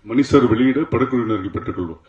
மணி sir வெளியிட படக்குழுவினர்கள் பெற்றுக்கொள்வோம்.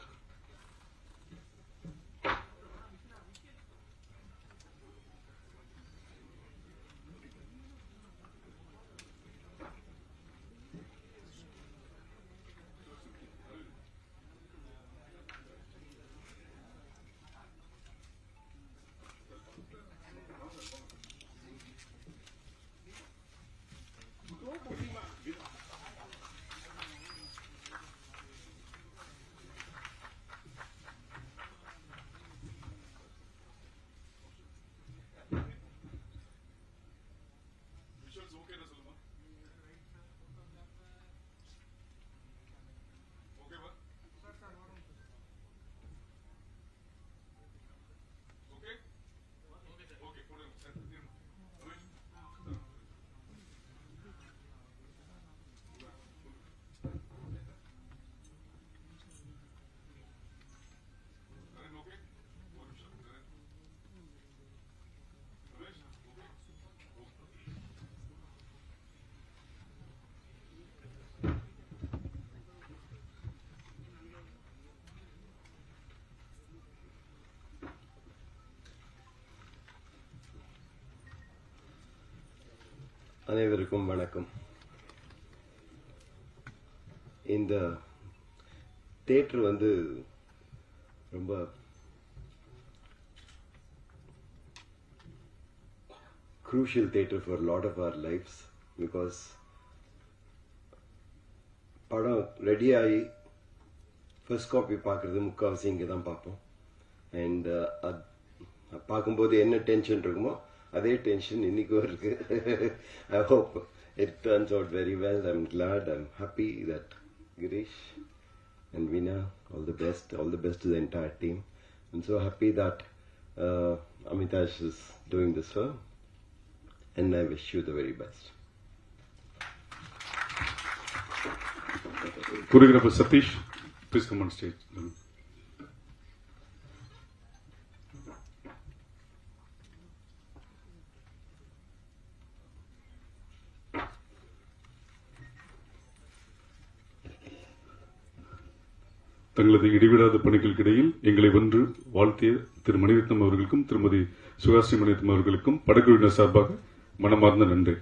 அனைவருக்கும் வணக்கம். இந்த தியேட்டர் ரொம்ப crucial theatre for a lot of our lives because படம் ரெடி ஆகி ஃபர்ஸ்ட் காப்பி பார்க்குறது முக்கால்வாசி இங்கே தான் பார்ப்போம். அண்ட் பார்க்கும்போது என்ன டென்ஷன் இருக்குமோ அதே டென்ஷன் இன்னைக்கும் இருக்கு. I hope it turns out very well. I'm glad, I'm happy that Girish and Veena, all the best to the entire team. I'm so happy that Amitash is doing this film, and I wish you the very best. Choreographer Satish, please come on stage. தங்களது இடைவிடாத பணிகளுக்கிடையில் எங்களை வென்று வாழ்த்திய திரு மணிரத்னம் அவர்களுக்கும் திருமதி சுகாஸ்ரீ மணிரத்னம் அவர்களுக்கும் படக்குழுவினர் சார்பாக மனமார்ந்த நன்றி.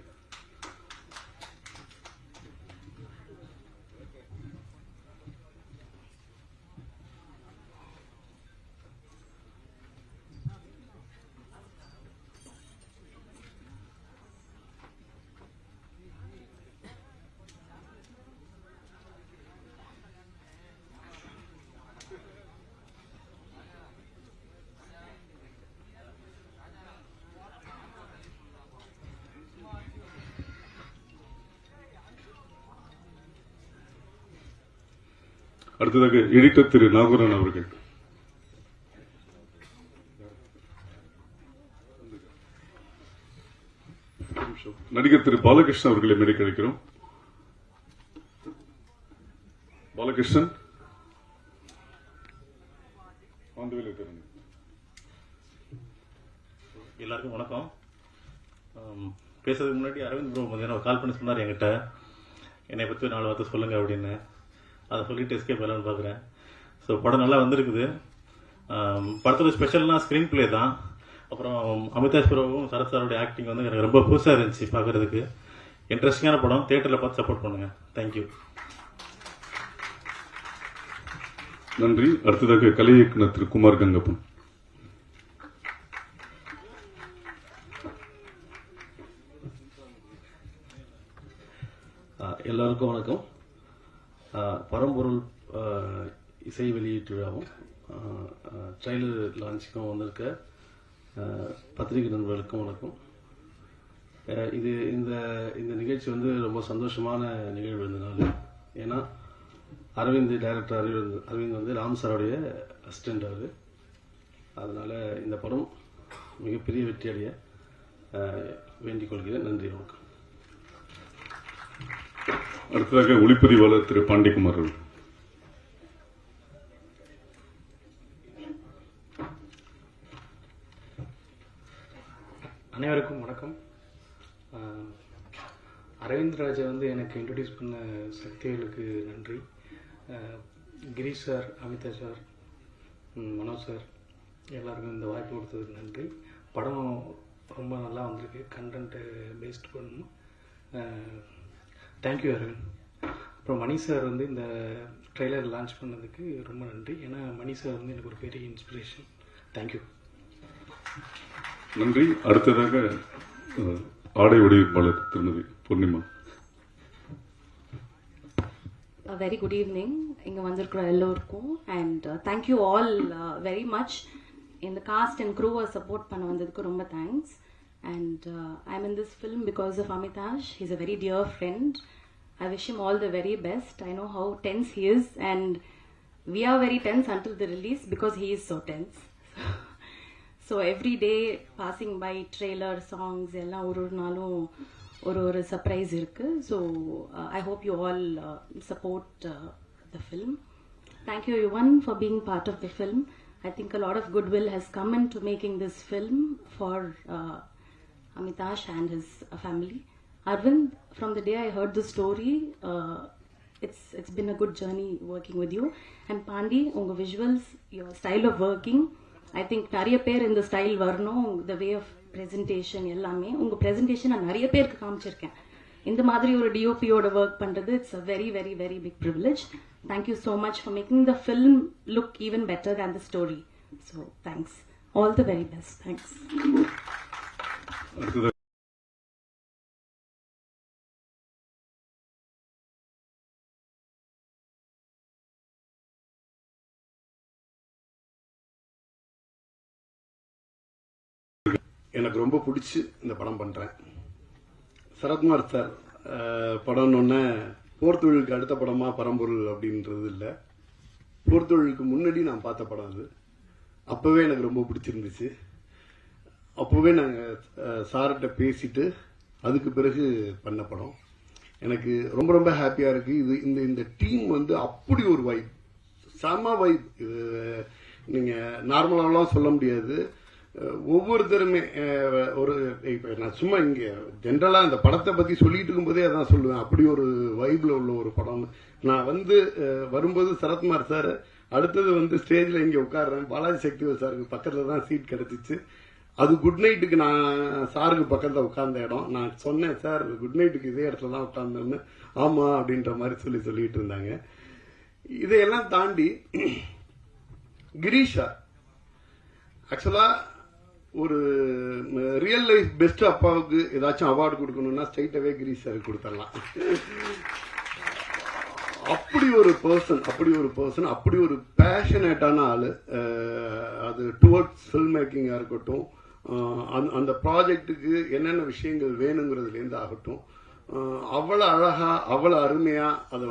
அடுத்ததாக எடிட்டர் திரு நாகரன் அவர்கள். நடிகர் திரு பாலகிருஷ்ணன் அவர்களை மேடைக்கு அழைக்கிறோம். பாலகிருஷ்ணன் எல்லாருக்கும் வணக்கம். பேசுறதுக்கு முன்னாடி அரவிந்த் ப்ரோ மதியானம் கால் பண்ணி சொன்னார் என்கிட்ட, என்னை பற்றி 4 வார்த்தை சொல்லுங்க அப்படின்னு. அதை சொல்லிட்டு எஸ்கேப் பண்ணலான்னு பார்க்குறேன். ஸோ படம் நல்லா வந்திருக்குது. படத்தோட ஸ்பெஷல்னா ஸ்க்ரீன் பிளே தான். அப்புறம் அமிதாஷ் ப்ரோவும் சரத் சாரோடைய ஆக்டிங் எனக்கு ரொம்ப புதுசாக இருந்துச்சு பார்க்குறதுக்கு. இன்ட்ரெஸ்டிங்கான படம். தியேட்டரில் பார்த்து சப்போர்ட் பண்ணுங்க. தேங்க்யூ. நன்றி. அடுத்ததாக கலை இயக்குனர் திரு குமார் கங்கப்பன். எல்லாருக்கும் வணக்கம். பரம்பொருள் இசை வெளியீட்டு விழாவும் ட்ரெய்லர் லான்ச்சுக்கும் வந்திருக்க பத்திரிகை நண்பர்களுக்கும் வணக்கம். இது இந்த இந்த நிகழ்ச்சி ரொம்ப சந்தோஷமான நிகழ்வு இருந்தனால. ஏன்னா டைரக்டர் அரவிந்த் ராம் சாரோடைய அசிஸ்டன்ட் அவர். அதனால இந்த படம் மிகப்பெரிய வெற்றி அடைய வேண்டிக் கொள்கிறேன். நன்றி, வணக்கம். அடுத்ததாக ஒளிப்பதிவாளர் திரு பாண்டிக்குமார் அவர்கள். அனைவருக்கும் வணக்கம். அரவிந்த் ராஜா எனக்கு இன்ட்ரடியூஸ் பண்ண சக்திகளுக்கு நன்றி. Girish sir, Amita sir, Manoj sir எல்லாருக்கும் இந்த வாய்ப்பு கொடுத்ததுக்கு நன்றி. படம் ரொம்ப நல்லா வந்திருக்கு, கண்டென்ட்டு பேஸ்ட் பண்ணணும். தேங்க்யூ அரவிந்த். அப்புறம் மணி சார் வந்து இந்த ட்ரெய்லர் லான்ச் பண்ணதுக்கு ரொம்ப நன்றி. ஏன்னா மணி சார் வந்து எனக்கு ஒரு பெரிய இன்ஸ்பிரேஷன். தேங்க்யூ. நன்றி. அடுத்ததாக ஆடை வடிவமைப்பாளர் திருமதி பூர்ணிமா. Very good evening. இங்க வந்திருக்கிற எல்லோருக்கும் and thank you all very much. இந்த cast and crew support பண்ண வந்ததுக்கு ரொம்ப thanks. And I'm in this film because of Amitash. He's a very dear friend. I wish him all the very best. I know how tense he is and we are very tense until the release because he is so tense. So every day passing by trailer songs எல்லாம் ஒரு நாளும் ஒரு surprise இருக்கு. So I hope you all support the film. Thank you everyone for being part of the film. I think a lot of goodwill has come into making this film for Amitash and his family. Arvind, from the day I heard the story, it's been a good journey working with you. And Pandi, unga visuals, your style of working, I think நிறைய பேர் இந்த style வரணும். the way of presentation எல்லாமே உங்க presentation நான் நிறைய பேருக்கு காமிச்சிருக்கேன். இந்த மாதிரி ஒரு டிஓபியோட ஒர்க் பண்றது it's a very very very big privilege. Thank you so much for making the film look even better than the story. So thanks. All the very best. Thanks. எனக்கு ரொம்ப பிடிச்சி இந்த படம் பண்ணுறேன். சரத்குமார் சார் படம்னு போர்த்தொழிலுக்கு அடுத்த படமாக பரம்பொருள் அப்படின்றது இல்லை, போர்த்தொழிலுக்கு முன்னாடி நான் பார்த்த படம் அது. அப்போவே எனக்கு ரொம்ப பிடிச்சிருந்துச்சு. அப்போவே நாங்கள் சார்கிட்ட பேசிட்டு அதுக்கு பிறகு பண்ண படம். எனக்கு ரொம்ப ரொம்ப ஹாப்பியாக இருக்குது. இது இந்த டீம் வந்து அப்படி ஒரு வைப், செம வைப். நீங்கள் நார்மலாலாம் சொல்ல முடியாது. ஒவ்வொருத்தருமே ஒரு இப்போ நான் சும்மா இங்கே ஜென்ரலாக இந்த படத்தை பற்றி சொல்லிட்டு இருக்கும்போதே அதான் சொல்லுவேன், அப்படி ஒரு வைப்பில் உள்ள ஒரு படம். நான் வரும்போது சரத்குமார் சார், அடுத்தது ஸ்டேஜில் இங்கே உட்காடுறேன், பாலாஜி சக்திவேல் சாருக்கு பக்கத்தில் தான் சீட் கிடச்சிச்சு. அது குட் நைட்டுக்கு நான் சாருக்கு பக்கத்தில் உட்கார்ந்த இடம். நான் சொன்னேன், சார் குட் நைட்டுக்கு இதே இடத்துல தான் உட்கார்ந்தேன்னு. ஆமாம் அப்படின்ற மாதிரி சொல்லிட்டு இருந்தாங்க. இதையெல்லாம் தாண்டி கிரீஷா ஆக்சுவலா ஒரு ரியல் லைஃப் பெஸ்ட் அப்பாவுக்கு ஏதாச்சும் அவார்டு கொடுக்கணும்னா ஸ்ட்ரைட்டாவே கிரீஷ் சாருக்கு கொடுத்துடலாம். அப்படி ஒரு பர்சன், அப்படி ஒரு பேஷனேட்டான ஆளு. அது டுவர்ட்ஸ் ஃபில்ம் மேக்கிங்கா இருக்கட்டும், அந்த ப்ராஜெக்டுக்கு என்னென்ன விஷயங்கள் வேணுங்கிறதுலேருந்து ஆகட்டும், அவ்வளோ அழகா அவ்வளோ அருமையா அதை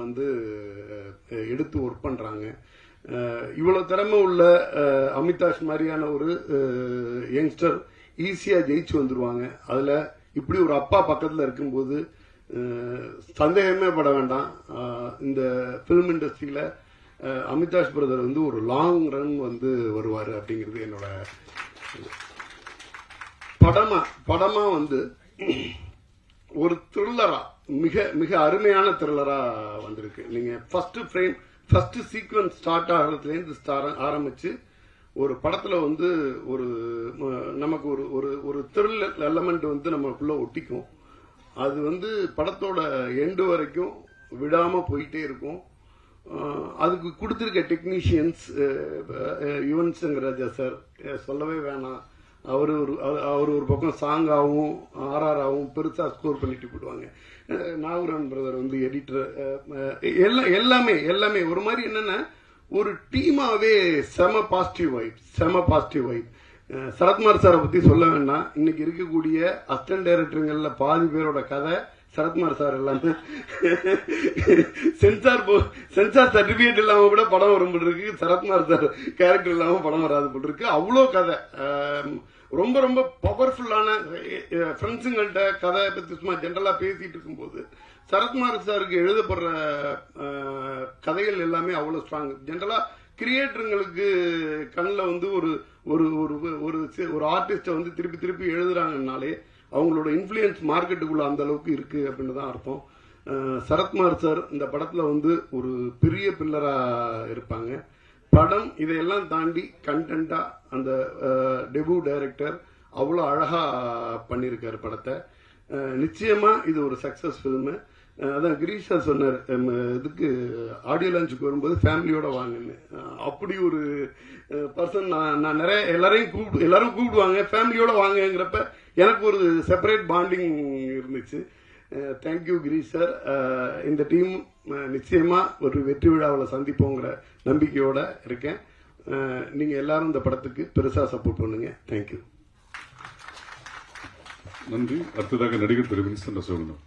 எடுத்து ஒர்க் பண்றாங்க. இவ்வளவு திறமை உள்ள அமிதாஷ் மாதிரியான ஒரு யங்ஸ்டர் ஈஸியா ஜெயிச்சு வந்துருவாங்க. அதுல இப்படி ஒரு அப்பா பக்கத்துல இருக்கும்போது சந்தேகமே பட வேண்டாம். இந்த பிலிம் இண்டஸ்ட்ரியில அமிதாஷ் பிரதர் ஒரு லாங் ரன் வருவாரு அப்படிங்கிறது என்னோட படமா ஒரு த்ரில்லரா, மிக மிக அருமையான த்ரில்லரா வந்திருக்கு. நீங்க ஃபர்ஸ்ட் சீக்வன்ஸ் ஸ்டார்ட் ஆகிறதுலேருந்து ஆரம்பிச்சு ஒரு படத்துல ஒரு நமக்கு ஒரு த்ரில் எலமெண்ட் நமக்குள்ள ஒட்டிக்கும். அது படத்தோட எண்டு வரைக்கும் விடாம போயிட்டே இருக்கும். அதுக்கு கொடுத்திருக்க டெக்னீஷியன்ஸ், யுவன் சங்கர் ராஜா சார் சொல்லவே வேணாம். அவர் ஒரு பக்கம் சாங்காவும் ஆர்ஆராவும் பெருசா ஸ்கோர் பண்ணிட்டு போடுவாங்க. நாகூரன் பிரதர் எடிட்டர், எல்லாமே ஒரு மாதிரி என்னன்னா ஒரு டீமாவே செம பாசிட்டிவ் வைப். சரத்குமார் சாரை பத்தி சொல்ல வேண்டாம். இன்னைக்கு இருக்கக்கூடிய அசிஸ்டன்ட் டைரக்டருங்கள்ல பாதி பேரோட கதை சரத்குமார் சார் எல்லாமே சென்சார் சர்டிபிகேட் இல்லாம கூட படம் வரும் போல் இருக்கு. சரத்குமார் சார் கேரக்டர் இல்லாம படம் வராது போல் இருக்கு. அவ்வளோ கதை, ரொம்ப ரொம்ப பவர்ஃபுல்லான ஃப்ரெண்ட்ஸுங்கள்ட்ட கதையை பத்தி சும்மா ஜென்ரலா பேசிட்டு இருக்கும்போது சரத்குமார் சாருக்கு எழுதப்படுற கதைகள் எல்லாமே அவ்வளவு ஸ்ட்ராங். ஜென்ரலா கிரியேட்டருங்களுக்கு கண்ணில் ஒரு ஆர்டிஸ்ட திருப்பி எழுதுறாங்கன்னாலே அவங்களோட இன்ஃபுளுயன்ஸ் மார்க்கெட்டுக்குள்ள அந்த அளவுக்கு இருக்கு அப்படின்னு தான் அர்த்தம். சரத்குமார் சார் இந்த படத்தில் வந்து ஒரு பெரிய பில்லராக இருப்பாங்க. படம் இதையெல்லாம் தாண்டி கண்டென்ட்டாக அந்த டெபியூ டைரக்டர் அவ்வளோ அழகாக பண்ணியிருக்காரு படத்தை. நிச்சயமாக இது ஒரு சக்ஸஸ் ஃபில்மு. அதான் கிரீஷ் சார் சொன்னார், இதுக்கு ஆடியோ லான்ச்சுக்கு வரும்போது ஃபேமிலியோட வாங்கன்னு. அப்படி ஒரு பர்சன் நான் நிறைய எல்லாரும் கூப்பிடுவாங்க, ஃபேமிலியோட வாங்கங்கிறப்ப எனக்கு ஒரு செப்பரேட் பாண்டிங் இருந்துச்சு. Thank you Girish sir. இந்த டீம் நிச்சயமா ஒரு வெற்றி விழாவில் சந்திப்போங்கிற நம்பிக்கையோட இருக்கேன். நீங்க எல்லாரும் இந்த படத்துக்கு பெருசா சப்போர்ட் பண்ணுங்க. தேங்க்யூ. நன்றி. அடுத்ததாக நடிகர் திரு வின்சென்ட் அசோகன்.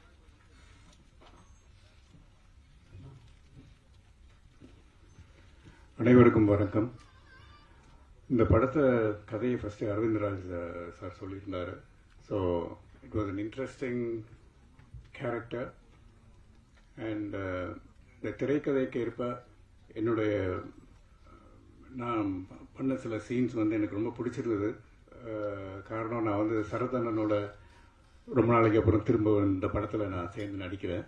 அனைவருக்கும் வணக்கம். இந்த படத்தை கதையை ஃபர்ஸ்ட் அரவிந்த்ராஜ் சார் சொல்லியிருந்தாரு. So it was an interesting character and இந்த திரைக்கதைக்கு ஏற்ப என்னுடைய நான் பண்ண சில சீன்ஸ் வந்து எனக்கு ரொம்ப பிடிச்சிருந்தது. காரணம் நான் வந்து சரதண்ணனோட ரொம்ப நாளைக்கு அப்புறம் திரும்ப இந்த படத்தில் நான் சேர்ந்து நடிக்கிறேன்.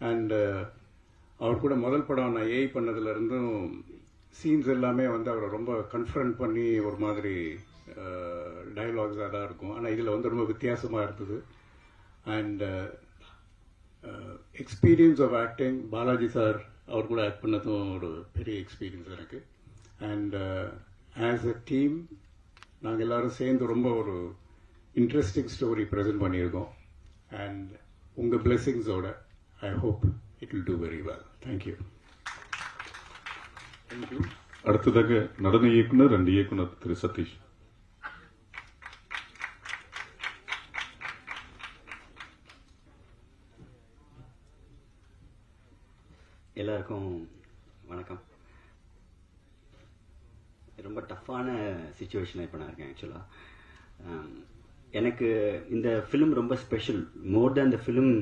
அண்டு அவர் கூட முதல் படம் நான் ஏஐ பண்ணதுலேருந்தும் சீன்ஸ் எல்லாமே வந்து அவரை ரொம்ப கன்ஃபரண்ட் பண்ணி ஒரு மாதிரி டயலாக்ஸாக தான் இருக்கும். ஆனால் இதில் வந்து ரொம்ப வித்தியாசமாக இருந்தது. And experience of acting, Balaji sir அவர் கூட ஆக்ட் பண்ணதும் ஒரு பெரிய எக்ஸ்பீரியன்ஸ் எனக்கு. அண்ட் ஆஸ் அ டீம் நாங்கள் எல்லாரும் சேர்ந்து ரொம்ப ஒரு இன்ட்ரெஸ்டிங் ஸ்டோரி ப்ரெசென்ட் பண்ணியிருக்கோம். அண்ட் உங்கள் பிளெஸிங்ஸோட I hope it will do very well. Thank you. Thank you. அடுத்ததாக நடன இயக்குனர் அண்ட் இயக்குனர் திரு சதீஷ். எல்லாருக்கும் வணக்கம். ரொம்ப டஃப்பான சிச்சுவேஷனில் இப்போ நான் இருக்கேன். ஆக்சுவலாக எனக்கு இந்த ஃபிலிம் ரொம்ப ஸ்பெஷல். மோர் தேன் இந்த ஃபிலிம்,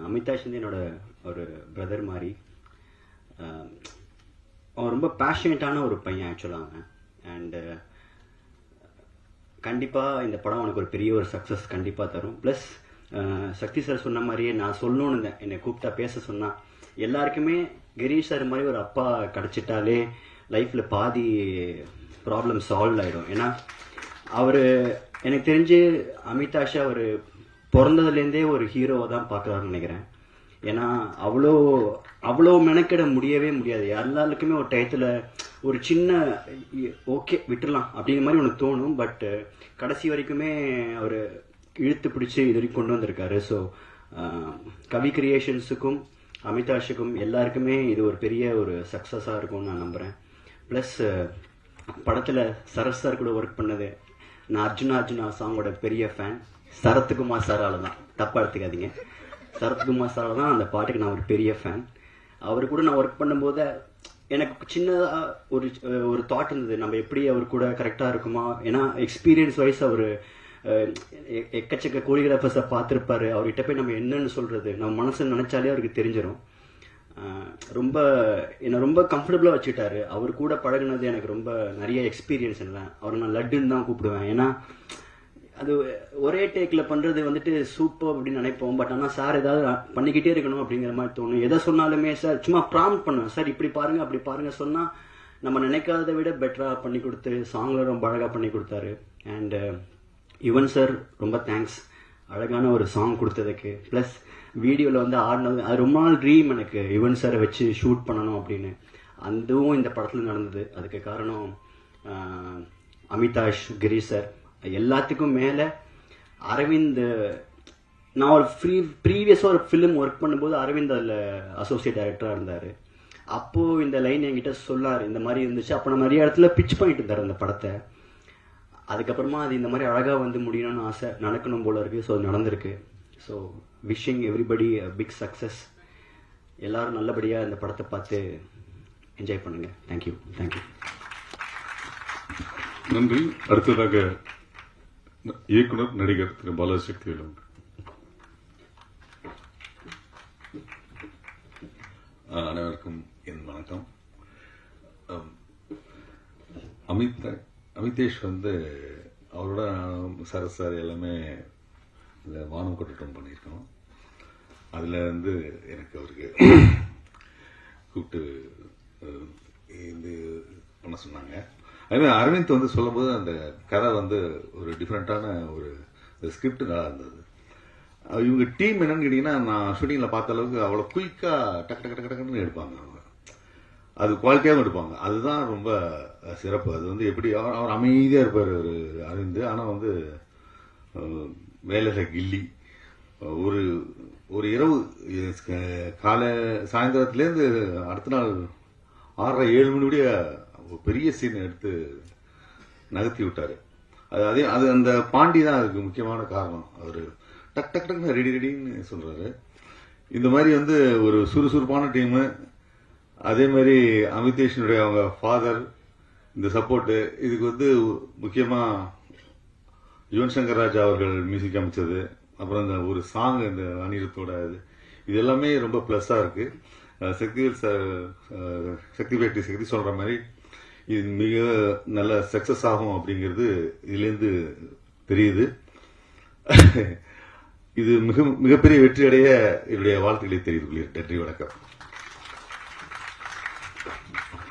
அமிதாஷ் வந்து என்னோட ஒரு பிரதர் மாதிரி. அவன் ரொம்ப பேஷனேட்டான ஒரு பையன் ஆக்சுவலாக அவன். அண்டு கண்டிப்பாக இந்த படம் அவனுக்கு ஒரு பெரிய ஒரு சக்ஸஸ் கண்டிப்பாக தரும். ப்ளஸ் சக்தி சார் சொன்ன மாதிரியே நான் சொல்லணும்னு இருந்தேன், என்னை கூப்பிட்டா பேச சொன்னா, எல்லாருக்குமே கிரீஷ் சார் மாதிரி ஒரு அப்பா கிடச்சிட்டாலே லைஃப்பில் பாதி ப்ராப்ளம் சால்வ் ஆகிடும். ஏன்னா அவர் எனக்கு தெரிஞ்சு அமிதாஷை அவர் பிறந்ததுலேருந்தே ஒரு ஹீரோவை தான் பார்க்குறாருன்னு நினைக்கிறேன். ஏன்னா அவ்வளோ மெனக்கிட முடியவே முடியாது. எல்லாருக்குமே ஒரு டயத்தில் ஒரு சின்ன ஓகே விட்டுடலாம் அப்படிங்கிற மாதிரி ஒன்று தோணும். பட் கடைசி வரைக்குமே அவர் இழுத்து பிடிச்சி இது வரைக்கும் கொண்டு வந்திருக்காரு. ஸோ கவி கிரியேஷன்ஸுக்கும் அமிதாஷுக்கும் எல்லாருக்குமே இது ஒரு பெரிய ஒரு சக்ஸஸாக இருக்கும்னு நான் நம்புகிறேன். ப்ளஸ் படத்தில் சரத் சார் கூட ஒர்க் பண்ணது, நான் அர்ஜுனா சாங்கோட பெரிய ஃபேன். சரத்குமார் சாரால் தான், தப்பாக எடுத்துக்காதீங்க, சரத்குமார் சாரால் தான் அந்த பாட்டுக்கு நான் ஒரு பெரிய ஃபேன். அவர் கூட நான் ஒர்க் பண்ணும்போது எனக்கு சின்னதாக ஒரு தாட் இருந்தது, நம்ம எப்படி அவர் கூட கரெக்டாக இருக்குமா. ஏன்னா எக்ஸ்பீரியன்ஸ் வைஸ் அவர் எக்கச்சக்க கோரியோகிராஃபர்ஸை பார்த்துருப்பாரு. அவர்கிட்ட போய் நம்ம என்னன்னு சொல்கிறது, நம்ம மனசு நினச்சாலே அவருக்கு தெரிஞ்சிடும். என்னை ரொம்ப கம்ஃபர்டபுளாக வச்சுக்கிட்டாரு. அவர் கூட பழகினது எனக்கு ரொம்ப நிறைய எக்ஸ்பீரியன்ஸ் இல்லை. அவரை நான் லட்டுன்னு தான் கூப்பிடுவேன். ஏன்னா அது ஒரே டேக்கில் பண்ணுறது வந்துட்டு சூப்பர் அப்படின்னு நினைப்போம். பட் ஆனால் சார் ஏதாவது பண்ணிக்கிட்டே இருக்கணும் அப்படிங்கிற மாதிரி தோணும். எதை சொன்னாலுமே சார் சும்மா ப்ராம்ப்ட் பண்ணுவேன், சார் இப்படி பாருங்கள் அப்படி பாருங்கள் சொன்னால் நம்ம நினைக்காததை விட பெட்டராக பண்ணி கொடுத்து சாங்கில் ரொம்ப அழகாக பண்ணி கொடுத்தாரு. அண்டு யுவன் சார் ரொம்ப தேங்க்ஸ், அழகான ஒரு சாங் கொடுத்ததுக்கு. ப்ளஸ் வீடியோவில் வந்து ஆடினது, அது ரொம்ப நாள் ட்ரீம் எனக்கு, யுவன் சாரை வச்சு ஷூட் பண்ணணும் அப்படின்னு. அதுவும் இந்த படத்தில் நடந்தது. அதுக்கு காரணம் அமிதாஷ், கிரீஷ் சார். எல்லாத்துக்கும் மேலே அரவிந்த். நான் ஒரு ப்ரீவியஸாக ஒரு ஃபிலிம் ஒர்க் பண்ணும்போது அரவிந்த் அதில் அசோசியேட் டைரக்டராக இருந்தார். அப்போது இந்த லைன் என்கிட்ட சொன்னார், இந்த மாதிரி இருந்துச்சு. அப்போ நான் நிறைய இடத்துல பிச் பண்ணிட்டு இருந்தார் அந்த படத்தை. அதுக்கப்புறமா அது இந்த மாதிரி அழகாக வந்து முடியணும்னு ஆசை, நடக்கணும் போல இருக்குது. ஸோ அது நடந்திருக்கு. So wishing everybody big success. எல்லாரும் நல்லபடியாக இந்த படத்தை பார்த்து என்ஜாய் பண்ணுங்கள். தேங்க்யூ. நன்றி. அடுத்ததாக இயக்குனர் நடிகர் திரு பாலாஜி சக்திவேலன். அனைவருக்கும் என் வணக்கம். அமிதேஷ் வந்து அவரோட சரத் சார் எல்லாமே இந்த வானம் கொட்டட்டும் பண்ணியிருக்கோம். அதில் வந்து எனக்கு அவருக்கு கூப்பிட்டு இது பண்ண சொன்னாங்க. அதுமாதிரி அரவிந்த் வந்து சொல்லும்போது அந்த கதை வந்து ஒரு டிஃப்ரெண்ட்டான ஒரு ஸ்கிரிப்ட் நல்லா இருந்தது. இவங்க டீம் என்னன்னு கேட்டிங்கன்னா, நான் ஷூட்டிங்கில் பார்த்த அளவுக்கு அவ்வளோ குயிக்காக டக்கு டக்கு டக்கு டக்குன்னு எடுப்பாங்க. அவங்க அது குவாலிட்டியாகவும் எடுப்பாங்க. அதுதான் ரொம்ப சிறப்பு. அது வந்து எப்படி அவர் அமைதியாக இருப்பார் ஒரு அரவிந்த். ஆனால் வந்து வேலையில் கில்லி. ஒரு ஒரு இரவு காலை சாயந்தரத்துலேருந்து அடுத்த நாள் 6:30-7 மணி முடிய பெரிய சீன் எடுத்து நகர்த்தி விட்டார். அது அந்த பாண்டி தான் அதுக்கு முக்கியமான காரணம். அவர் டக் டக் டக்குன்னு ரெடி ரெடின்னு சொல்றாரு. இந்த மாதிரி வந்து ஒரு சுறுசுறுப்பான டீமு. அதே மாதிரி அமிதேஷனுடைய அவங்க ஃபாதர் இந்த சப்போர்ட்டு, இதுக்கு வந்து முக்கியமா யுவன் சங்கர் ராஜா அவர்கள் மியூசிக் அமைச்சது, அப்புறம் இந்த ஒரு சாங் இந்த அனிருத்தோட இது எல்லாமே ரொம்ப பிளஸ்ஸா இருக்கு. சக்தி சொல்ற மாதிரி இது மிக நல்ல சக்சஸ் ஆகும் அப்படிங்கிறது இதுலேருந்து தெரியுது. இது மிகப்பெரிய வெற்றி அடைய என்னுடைய வாழ்த்துக்களை தெரிவித்துக் கொள்கிறேன். நன்றி, வணக்கம்.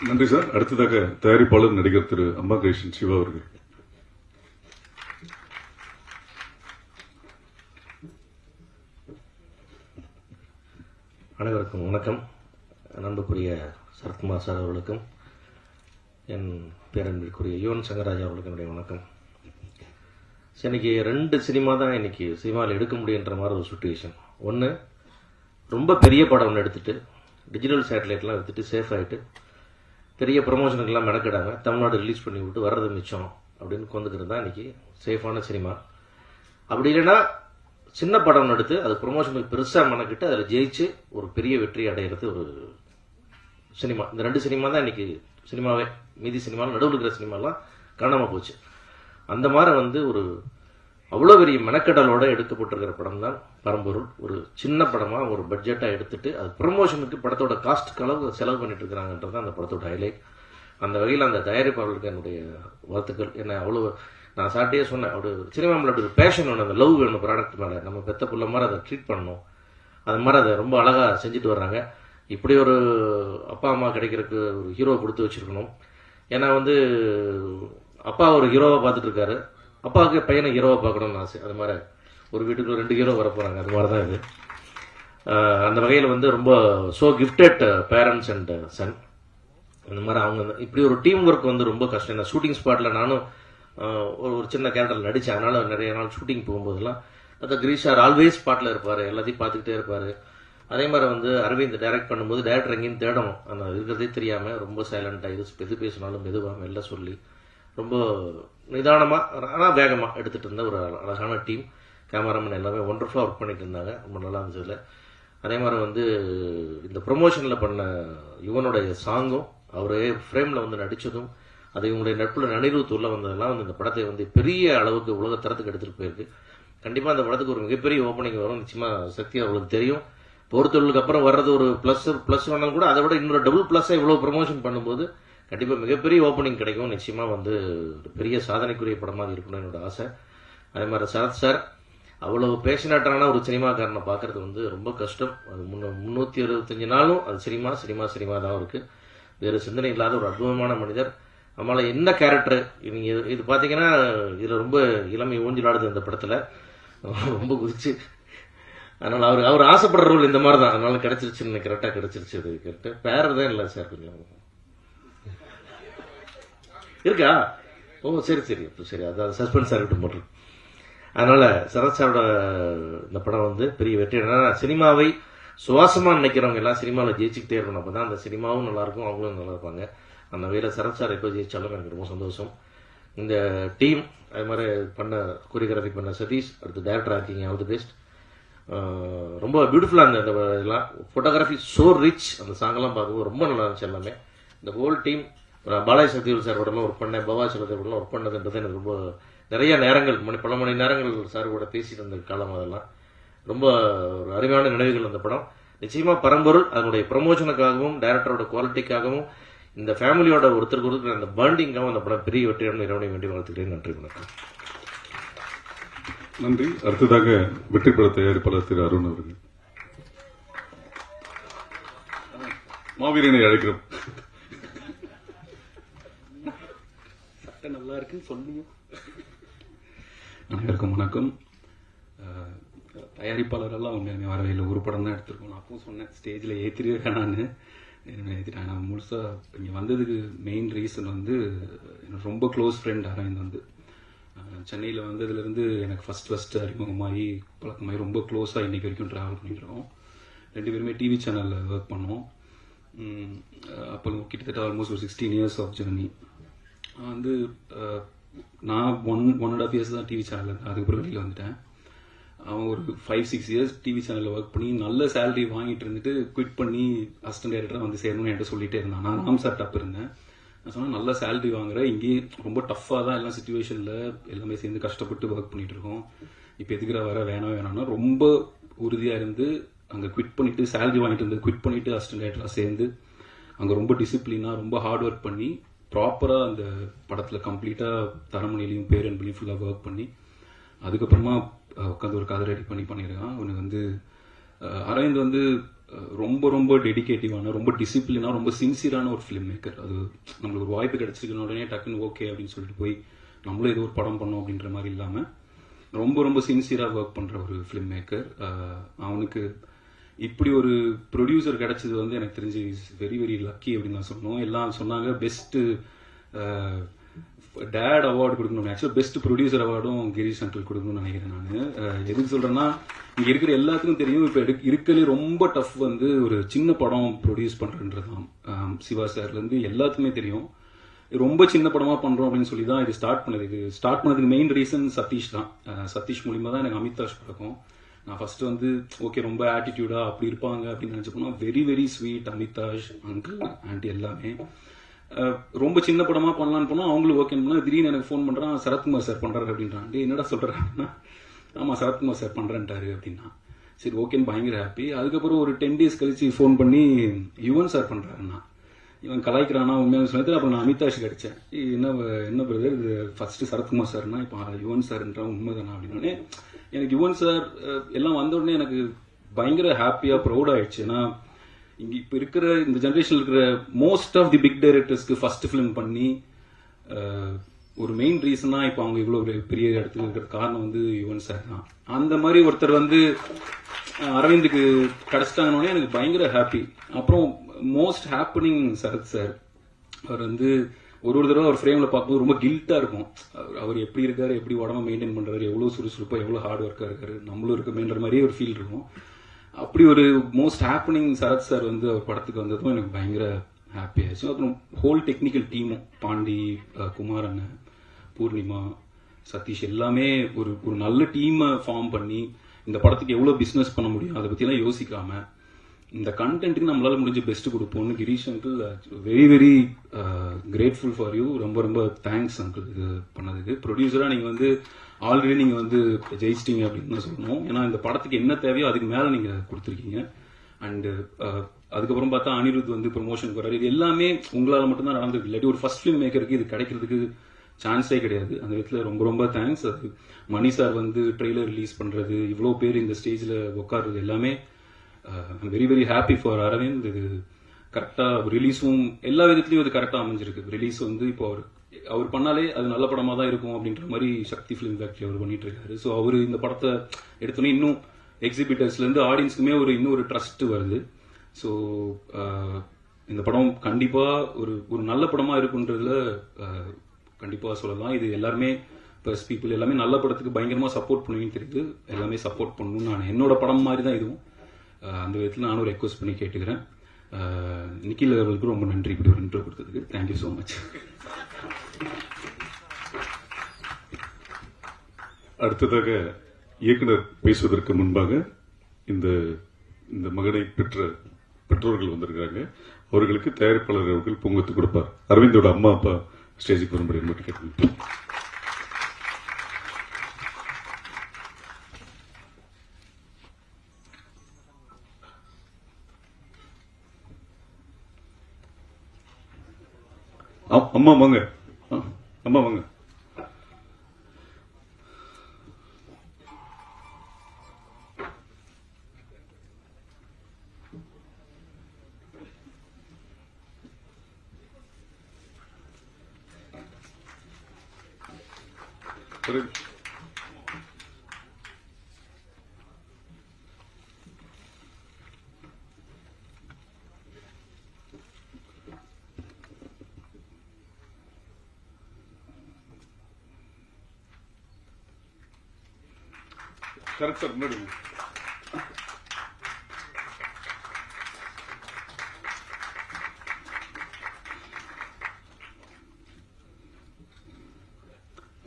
நன்றி சார். அடுத்ததாக தயாரிப்பாளர் நடிகர் திரு அம்பாகிருஷ்ணன் சிவா அவர்கள். அனைவருக்கும் வணக்கம். நண்புக்குரிய சரத்குமார் சார் அவர்களுக்கும் என் பேரன்பிற்குரிய யுவன் சங்கராஜா அவர்களுக்கு என்னுடைய வணக்கம். இன்னைக்கு 2 சினிமா தான் இன்னைக்கு சினிமாவில் எடுக்க முடியுன்ற மாதிரி ஒரு சுச்சுவேஷன். ஒன்று, ரொம்ப பெரிய படம் ஒன்று எடுத்துட்டு டிஜிட்டல் சேட்டலைட்லாம் எடுத்துட்டு சேஃப் ஆகிட்டு பெரிய ப்ரொமோஷனுக்கெல்லாம் மெனக்கிடாங்க, தமிழ்நாடு ரிலீஸ் பண்ணி விட்டு வர்றது மிச்சம் அப்படின்னு கொண்டுக்கிறது தான் இன்னைக்கு சேஃபான சினிமா. அப்படி இல்லைன்னா சின்ன படம் எடுத்து அது ப்ரொமோஷனுக்கு பெருசாக மெனக்கிட்டு அதில் ஜெயிச்சு ஒரு பெரிய வெற்றி அடைகிறது ஒரு சினிமா. இந்த 2 சினிமா தான் இன்னைக்கு சினிமாவே. மீதி சினிமாவில் நடுவில் இருக்கிற சினிமாலாம் காணாமல் போச்சு. அந்த மாதிரி வந்து ஒரு அவ்வளோ பெரிய மெனக்கடலோட எடுக்கப்பட்டிருக்கிற படம் தான் பரம்பொருள். ஒரு சின்ன படமாக ஒரு பட்ஜெட்டாக எடுத்துட்டு அது ப்ரொமோஷனுக்கு படத்தோட காஸ்ட்டுக்கு அளவு செலவு பண்ணிட்டு இருக்கிறாங்கன்றது அந்த படத்தோட ஹைலைட். அந்த வகையில் அந்த தயாரிப்பாளர்களுக்கு என்னுடைய வாழ்த்துக்கள். என்ன அவ்வளோ நான் சாட்டியே சொன்னேன், ஒரு சினிமா மேலே ஒரு பேஷன் ஒன்று, அந்த லவ் வேணும் ப்ராடக்ட் மேலே. நம்ம பெத்த புள்ள மாதிரி அதை ட்ரீட் பண்ணணும். அது மாதிரி அதை ரொம்ப அழகாக செஞ்சுட்டு வர்றாங்க. இப்படி ஒரு அப்பா அம்மா கிடைக்கிறதுக்கு ஒரு ஹீரோ கொடுத்து வச்சிருக்கணும். ஏன்னா வந்து அப்பா ஒரு ஹீரோவாக பார்த்துட்டு இருக்காரு, அப்பாவுக்கு பையனை ஹீரோவாக பார்க்கணும்னு ஆசை. அது மாதிரி ஒரு வீட்டுக்கு 2 ஹீரோ வர போகிறாங்க. அது மாதிரி தான் இது. அந்த வகையில் வந்து ரொம்ப so gifted parents and son. அந்த மாதிரி அவங்க இப்படி ஒரு டீம் ஒர்க் வந்து ரொம்ப கஷ்டம். இந்த ஷூட்டிங் ஸ்பாட்டில் நானும் ஒரு சின்ன கேரக்டரில் நடித்தேன். அதனால நிறைய நாள் ஷூட்டிங் போகும்போதெல்லாம் அந்த கிரீஷ் சார் ஆல்வேஸ் ஸ்பாட்டில் இருப்பார், எல்லாத்தையும் பார்த்துக்கிட்டே இருப்பார். அதே மாதிரி வந்து அரவிந்த் டைரக்ட் பண்ணும்போது டைரக்டர் எங்கேயும் தேடணும், அந்த இருக்கிறதே தெரியாமல் ரொம்ப சைலண்டாக எது பேசினாலும் மெதுவாக மெல்ல சொல்லி ரொம்ப நிதானமாக ஆனால் வேகமாக எடுத்துகிட்டு இருந்த ஒரு அழகான டீம். கேமராமேன் எல்லாமே ஒண்டர்ஃபுல்லாக ஒர்க் பண்ணிட்டு இருந்தாங்க. ரொம்ப நல்லா இருந்துச்சு. அதே மாதிரி வந்து இந்த ப்ரொமோஷனில் பண்ண யுவனுடைய சாங்கும் அவரே ஃப்ரேமில் வந்து நடித்ததும் அது இவங்களுடைய நட்பில் நனிருவத்துள்ள வந்ததெல்லாம் வந்து இந்த படத்தை வந்து பெரிய அளவுக்கு உலக தரத்துக்கு எடுத்துகிட்டு போயிருக்கு. கண்டிப்பாக அந்த படத்துக்கு ஒரு மிகப்பெரிய ஓப்பனிங் வரும். நிச்சயமாக சக்தி அவர்களுக்கு தெரியும். போர்த்தொழிலுக்கு அப்புறம் வர்றது ஒரு ப்ளஸ் வந்தாலும் கூட அதை விட இன்னொரு டபுள் ப்ளஸ்ஸாக இவ்வளோ ப்ரமோஷன் பண்ணும்போது கண்டிப்பாக மிகப்பெரிய ஓப்பனிங் கிடைக்கும். நிச்சயமாக வந்து பெரிய சாதனைக்குரிய படமாக இருக்கணும்னு என்னோட ஆசை. அதே மாதிரி சரத் சார் அவ்வளோ பேஷனேட்டான ஒரு சினிமாக்காரனை பார்க்கறது வந்து ரொம்ப கஷ்டம். அது 365 நாளும் அது சினிமா சினிமா சினிமா தான் இருக்கு. வேறு சிந்தனை இல்லாத ஒரு அற்புதமான மனிதர். நம்மளால என்ன கேரக்டர் நீங்க இது பார்த்தீங்கன்னா இதில் ரொம்ப இளமை ஊஞ்சலாடுது அந்த படத்தில், ரொம்ப குதிச்சு. அதனால அவர் ஆசைப்படுற ரோல் இந்த மாதிரி தான். அதனால கிடைச்சிருச்சுன்னு கரெக்டாக கிடைச்சிருச்சு. அது கரெக்டாக பேர் தான் இல்லை சார், கொஞ்சம் இருக்கா? ஓ சரி சரி சரி, அதாவது சஸ்பென்ஸ் இருக்கட்டும் போட்டு. அதனால சரத் சாரோட இந்த படம் வந்து பெரிய வெற்றி. என்னன்னா சினிமாவை சுவாசமா நினைக்கிறவங்க எல்லாம் சினிமாவில் ஜெயிச்சுக்கிட்டே இருக்கணும். அப்பதான் அந்த சினிமாவும் நல்லா இருக்கும், அவங்களும் நல்லா இருப்பாங்க. அந்த வகையில் சரத் சார் எப்போ ஜெயிச்சாலும் எனக்கு ரொம்ப சந்தோஷம். இந்த டீம் அது மாதிரி பண்ண கொரியோகிராஃபி பண்ண சதீஷ், அடுத்து டைரக்டர் ஆக்கிங்க, ஆல் தி பெஸ்ட். ரொம்ப பியூட்டிஃபுல்லாக இருந்த இதெல்லாம் ஃபோட்டோகிராஃபி ஸோ ரிச். அந்த சாங்கெல்லாம் பார்க்கும்போது ரொம்ப நல்லா இருந்துச்சு எல்லாமே. இந்த whole team Balaji Sakthivel sir கூடலாம் ஒர்க் பண்ணேன், பவா சலத்தை கூடலாம் ஒர்க் பண்ணதுன்றது எனக்கு ரொம்ப நிறைய நேரங்கள் பல மணி நேரங்கள் சார் கூட பேசிட்டு இருந்த காலம். அதெல்லாம் ரொம்ப ஒரு அருமையான நினைவுகள் அந்த படம். நிச்சயமா பரம்பொருள் அதனுடைய ப்ரமோஷனுக்காகவும் டைரக்டரோட குவாலிட்டிக்காகவும் இந்த ஃபேமிலியோட ஒருத்தருக்கு ஒருத்தர் அந்த பாண்டிங்காகவும் அந்த படம் பெரிய வெற்றியான இறைவனை வேண்டி வாழ்த்துக்கிறேன். நன்றி, வணக்கம். நன்றி. அடுத்ததாக வெற்றி பட தயாரிப்பாளர் திரு அருண் அவர்கள். மாவீரனை அழைக்கிறோம். சட்டை நல்லா இருக்குன்னு சொல்லுங்க. அனைவருக்கும் வணக்கம். தயாரிப்பாளரெல்லாம் உண்மையுமே வரவே இல்லை. ஒரு படம் தான் எடுத்திருக்கோம். நான் அப்பவும் சொன்னேன், ஸ்டேஜில் ஏற்றிருக்கேன். நான் ஏற்றிட்டேன். நான் முழுசாக இங்கே வந்ததுக்கு மெயின் ரீசன் வந்து எனக்கு ரொம்ப க்ளோஸ் ஃப்ரெண்ட் அரவிந்த் வந்து சென்னையில் வந்ததுலேருந்து எனக்கு ஃபஸ்ட்டு அறிமுகமாகி பழக்கமாகி ரொம்ப க்ளோஸாக இன்றைக்கி வரைக்கும் ட்ராவல் பண்ணிக்கிறோம். 2 பேருமே டிவி சேனலில் ஒர்க் பண்ணோம். அப்போ கிட்டத்தட்ட ஆல்மோஸ்ட் ஒரு 16 இயர்ஸ் ஆஃப் ஜர்னி. வந்து நான் 1.5 இயர்ஸ் தான் டிவி சேனலில், அதுக்கப்புறம் வெளியில் வந்துட்டேன். அவன் ஒரு 5-6 இயர்ஸ் டிவி சேனலில் ஒர்க் பண்ணி நல்ல சேலரி வாங்கிட்டு இருந்துட்டு குவிட் பண்ணி அசிஸ்டன்ட் டைரக்டராக வந்து சேரணும்னு என்கிட்ட சொல்லிட்டே இருந்தான். நான் ராம் சார் டப் இருந்தேன். நான் சொன்னேன், நல்ல சேலரி வாங்குற, இங்கேயே ரொம்ப டஃப்பாக தான் எல்லாம் சுச்சுவேஷனில் எல்லாமே சேர்ந்து கஷ்டப்பட்டு ஒர்க் பண்ணிட்டு இருக்கோம், இப்போ எதுக்குற வர வேணாம்னா ரொம்ப உறுதியாக இருந்து அங்கே குவிட் பண்ணிட்டு சேலரி வாங்கிட்டு இருந்து குவிட் பண்ணிட்டு அசிஸ்டன்ட் டைரக்டராக சேர்ந்து அங்கே ரொம்ப டிசிப்ளினாக ரொம்ப ஹார்ட் ஒர்க் பண்ணி ப்ராப்பராக அந்த படத்தில் கம்ப்ளீட்டாக தரமணிலையும் பேரன்பலையும் ஃபுல்லாக ஒர்க் பண்ணி அதுக்கப்புறமா உட்காந்து ஒரு கதை ரெடி பண்ணியிருக்கான். அவனுக்கு வந்து அரவிந்த் வந்து ரொம்ப ரொம்ப டெடிகேட்டிவான, ரொம்ப டிசிப்ளினாக, ரொம்ப சின்சியரான ஒரு ஃபிலிம் மேக்கர். அது நம்மளுக்கு ஒரு வாய்ப்பு கிடைச்சிருக்கணும் உடனே டக்குன்னு ஓகே அப்படின்னு சொல்லிட்டு போய் நம்மளும் ஏதோ ஒரு படம் பண்ணோம் அப்படின்ற மாதிரி இல்லாமல் ரொம்ப ரொம்ப சின்சியராக ஒர்க் பண்ணுற ஒரு ஃபிலிம் மேக்கர். அவனுக்கு இப்படி ஒரு ப்ரொடியூசர் கிடைச்சது வந்து எனக்கு தெரிஞ்சு வெரி வெரி லக்கி அப்படின்னு நான் சொன்னோம். எல்லாம் சொன்னாங்க பெஸ்ட்டு டேட் அவார்டு கொடுக்கணும், ஆக்சுவலாக பெஸ்ட் ப்ரொடியூசர் அவார்டும் கிரீஷ் அங்கிள் கொடுக்கணும்னு நினைக்கிறேன். நான் எதுக்கு சொல்கிறேன்னா, இங்கே இருக்கிற எல்லாத்துக்கும் தெரியும், இப்போ இருக்கிறதுலே ரொம்ப டஃப் வந்து ஒரு சின்ன படம் ப்ரொடியூஸ் பண்ணுறன்றது தான். சிவா சார்லேருந்து எல்லாத்துக்குமே தெரியும். ரொம்ப சின்ன படமாக பண்ணுறோம் அப்படின்னு சொல்லி தான் இது ஸ்டார்ட் பண்ணதுக்கு மெயின் ரீசன் சதீஷ் தான். சதீஷ் மூலிமா தான் எனக்கு அமிதாஷ் பழக்கம். நான் ஃபர்ஸ்ட் வந்து ஓகே ரொம்ப ஆட்டிடியூடா அப்படி இருப்பாங்க அப்படின்னு நினச்சி போனால் very very sweet Amithash uncle aunty எல்லாமே. ரொம்ப சின்ன படமா பண்ணலான்னு போனால் அவங்களும் ஓகே பண்ணா, திடீர்னு எனக்கு ஃபோன் பண்ணுறான், சரத்குமார் சார் பண்ணுறாரு அப்படின்றான். என்னடா சொல்கிறேன் அப்படின்னா, ஆமாம் சரத்குமார் சார் பண்ணுறேன்ட்டாரு அப்படின்னா. சரி ஓகேன்னு பயங்கர ஹாப்பி. அதுக்கப்புறம் ஒரு 10 days கழிச்சு ஃபோன் பண்ணி யுவன் சார் பண்ணுறாருன்னா, இவன் கலாய்க்கிறானா உண்மையான சொன்னது. அப்புறம் நான் அமிதாஷ் கிடைச்சேன், என்ன பிரதர் இது ஃபர்ஸ்ட் சரத்குமார் சார்னா இப்போ யுவன் சார்ன்றான் உண்மைதானா அப்படின்னே. எனக்கு யுவன் சார் எல்லாம் வந்த உடனே எனக்கு பயங்கர ஹாப்பியாக ப்ரௌட் ஆயிடுச்சு. ஏன்னா இங்கே இப்போ இருக்கிற இந்த ஜென்ரேஷனில் இருக்கிற மோஸ்ட் ஆஃப் தி பிக் டைரக்டர்ஸ்க்கு ஃபர்ஸ்ட் ஃபிலிம் பண்ணி ஒரு மெயின் ரீசனாக இப்போ அவங்க இவ்வளோ பெரிய இடத்துல இருக்கிற காரணம் வந்து யுவன் சார் தான். அந்த மாதிரி ஒருத்தர் வந்து அரவிந்துக்கு கிடச்சிட்டாங்கன்னே எனக்கு பயங்கர ஹாப்பி. அப்புறம் மோஸ்ட் ஹாப்பனிங் சரத் சார். அவர் வந்து ஒரு தடவை அவர் ஃப்ரேமில் பார்க்கும்போது ரொம்ப கில்ட்டாக இருக்கும். அவர் எப்படி இருக்காரு, எப்படி உடம்ப மெயின்டைன் பண்ணுறாரு, எவ்வளோ சுறுசுறுப்பாக எவ்வளோ ஹார்ட் ஒர்க்காக இருக்காரு, நம்மளும் இருக்கமேன்ற மாதிரியே ஒரு ஃபீல் இருக்கும். அப்படி ஒரு மோஸ்ட் ஹாப்பனிங் சரத் சார் வந்து அவர் படத்துக்கு வந்ததும் எனக்கு பயங்கர ஹாப்பி ஆயிடுச்சு. அப்புறம் ஹோல் டெக்னிக்கல் டீமும் பாண்டி, குமாரன், பூர்ணிமா, சதீஷ் எல்லாமே ஒரு நல்ல டீமை ஃபார்ம் பண்ணி இந்த படத்துக்கு எவ்வளோ பிஸ்னஸ் பண்ண முடியும் அதை பற்றிலாம் யோசிக்காம இந்த கண்டென்ட்டுக்கு நம்மளால முடிஞ்ச பெஸ்ட் கொடுப்போம்னு Girish uncle very very grateful for you. ரொம்ப ரொம்ப தேங்க்ஸ் அங்கிள் இது பண்ணதுக்கு. ப்ரொடியூசராக நீங்கள் வந்து ஆல்ரெடி நீங்கள் வந்து ஜெயிச்சிட்டீங்க அப்படின்னு தான் சொல்லணும். ஏன்னா இந்த படத்துக்கு என்ன தேவையோ அதுக்கு மேலே நீங்கள் கொடுத்துருக்கீங்க. அண்டு அதுக்கப்புறம் பார்த்தா அனிருத் வந்து ப்ரொமோஷனுக்கு வர்றாரு. இது எல்லாமே உங்களால் மட்டும்தான் நடந்திருக்கு. இல்லாட்டி ஒரு ஃபர்ஸ்ட் ஃபிலிம் மேக்கருக்கு இது கிடைக்கிறதுக்கு சான்ஸே கிடையாது. அந்த விதத்தில் ரொம்ப ரொம்ப தேங்க்ஸ். அது மணி சார் வந்து ட்ரெய்லர் ரிலீஸ் பண்ணுறது, இவ்வளோ பேர் இந்த ஸ்டேஜில் உட்காருறது எல்லாமே very very happy for Aravind. இது கரெக்டாக ரிலீஸும் எல்லா விதத்துலையும் இது கரெக்டாக அமைஞ்சிருக்கு. ரிலீஸ் வந்து இப்போ அவர் பண்ணாலே அது நல்ல படமாக தான் இருக்கும் அப்படின்ற மாதிரி சக்தி ஃபிலிம் ஃபேக்டரி அவர் பண்ணிட்டு இருக்காரு. ஸோ அவர் இந்த படத்தை எடுத்தோன்னே இன்னும் எக்ஸிபிட்டர்ஸ்லேருந்து ஆடியன்ஸுக்குமே இன்னும் ஒரு ட்ரஸ்ட் வருது. ஸோ இந்த படம் கண்டிப்பாக ஒரு நல்ல படமாக இருக்குன்றதுல கண்டிப்பாக சொல்லலாம். இது எல்லாருமே ப்ளஸ் பீப்புள் எல்லாமே நல்ல படத்துக்கு பயங்கரமாக சப்போர்ட் பண்ணுவீங்கன்னு தெரியுது. எல்லாமே சப்போர்ட் பண்ணணும்னு நான் என்னோட படம் மாதிரி தான் இதுவும். அந்த விதத்தில் நானும் ரெக்வஸ்ட் பண்ணி கேட்டுக்கிறேன். நிக்கில் அவர்களுக்கு ரொம்ப நன்றி இப்படி ஒரு இன்ட்ரோ கொடுத்ததுக்கு. Thank you so much. அடுத்ததாக இயக்குனர் பேசுவதற்கு முன்பாக இந்த மகனை பெற்ற பெற்றோர்கள் வந்திருக்கிறாங்க. அவர்களுக்கு தயாரிப்பாளர் அவர்கள் பொங்கத்து கொடுப்பார். அரவிந்தோட அம்மா அப்பா ஸ்டேஜுக்கு வரும்படி மட்டும் கேட்க. அம்மா வாங்க, அம்மா வாங்க. கரெக்ட் சார், முன்னாடி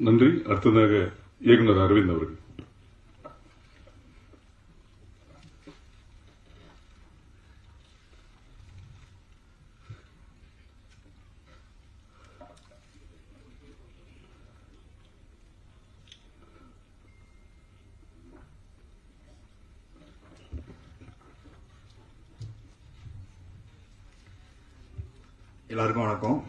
நன்றி. அடுத்ததாக இயக்குனர் அரவிந்த் அவர்கள். எல்லாருக்கும் வணக்கம்.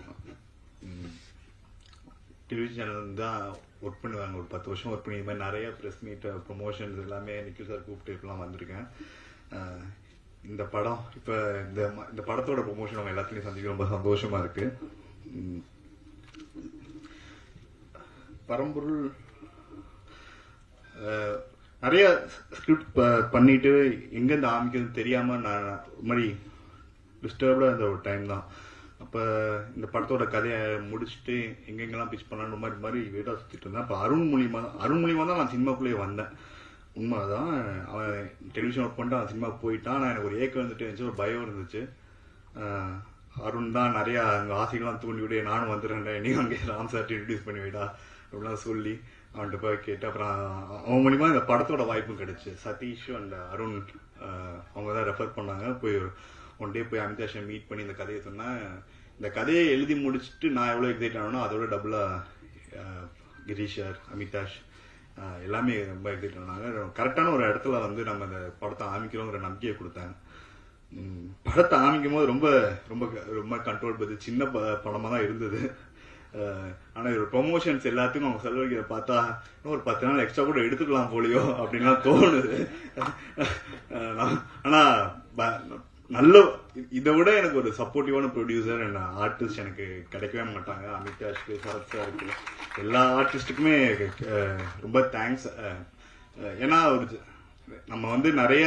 டெலிவிஷன் சேனல் தான் ஒர்க் பண்ணுவாங்க, ஒரு 10 வருஷம் ஒர்க் பண்ணி இது மாதிரி நிறைய ப்ரெஸ் மீட் ப்ரொமோஷன்ஸ் எல்லாமே நிக்கில் சார் கூப்பிட்டு இப்பெல்லாம் வந்திருக்கேன். இந்த படம் இப்போ இந்த படத்தோட ப்ரொமோஷன் அவங்க எல்லாத்துலேயும் சந்திக்க ரொம்ப சந்தோஷமா இருக்கு. பரம்பொருள் நிறைய ஸ்கிரிப்ட் பண்ணிட்டு எங்கேருந்து ஆரம்பிக்கிறது தெரியாம நான் ஒரு மாதிரி டிஸ்டர்ப்டா இருந்த ஒரு டைம் தான். அப்போ இந்த படத்தோட கதையை முடிச்சுட்டு எங்கெங்கெல்லாம் பிச் பண்ணலான்னு மாதிரி வீடாக சுற்றிட்டு இருந்தேன். அப்போ அருண் மூலியமா தான் நான் சினிமாக்குள்ளேயே வந்தேன். உண்மைதான், அவன் டெலிவிஷன் ஒர்க் பண்ணிட்டு அவன் சினிமாவுக்கு போயிட்டான். நான் எனக்கு ஒரு ஏக்கம் வந்துட்டு இருந்துச்சு, ஒரு பயம் இருந்துச்சு. அருண் தான் நிறையா அங்கே ஆசைகள்லாம் தூண்டி விட நானும் வந்துடுறேன்டா, என்னையும் அங்கே ராம் சார்ட்டு இன்ட்ரடியூஸ் பண்ணி விடா அப்படிலாம் சொல்லி அவன்கிட்ட போய் கேட்டு அப்புறம் அவன் மூலியமா இந்த படத்தோட வாய்ப்பும் கிடைச்சு. சதீஷ் அண்ட் அருண் அவங்க தான் ரெஃபர் பண்ணாங்க. போய் ஒன் டே போய் அமிதாஷை மீட் பண்ணி இந்த கதையை சொன்னேன். இந்த கதையை எழுதி முடிச்சுட்டு நான் எவ்வளோ எக்ஸைட் ஆனோ அதோட டபுளாக கிரீஷ் சார், அமிதாஷ் எல்லாமே ரொம்ப எக்ஸைட் ஆனாங்க. கரெக்டான ஒரு இடத்துல வந்து நம்ம இந்த படத்தை ஆரம்பிக்கிறோங்கிற நம்பிக்கையை கொடுத்தாங்க. படத்தை ஆரம்பிக்கும் போது ரொம்ப ரொம்ப ரொம்ப கண்ட்ரோல் பற்றி சின்ன படமாக தான் இருந்தது. ஆனால் ஒரு ப்ரொமோஷன்ஸ் எல்லாத்துக்கும் அவங்க செலவழிக்கிறத பார்த்தா இன்னும் ஒரு 10 நாள் எக்ஸ்ட்ரா கூட எடுத்துக்கலாம் போலியோ அப்படின்லாம் தோணுது. ஆனால் நல்ல இதை விட எனக்கு ஒரு சப்போர்ட்டிவான ப்ரொடியூசர் அண்ட் ஆர்டிஸ்ட் எனக்கு கிடைக்கவே மாட்டாங்க. அமிதாஷ்க்கு, சரத் சாருக்கு, எல்லா ஆர்டிஸ்டுக்குமே ரொம்ப தேங்க்ஸ். ஏன்னா ஒரு நம்ம வந்து நிறைய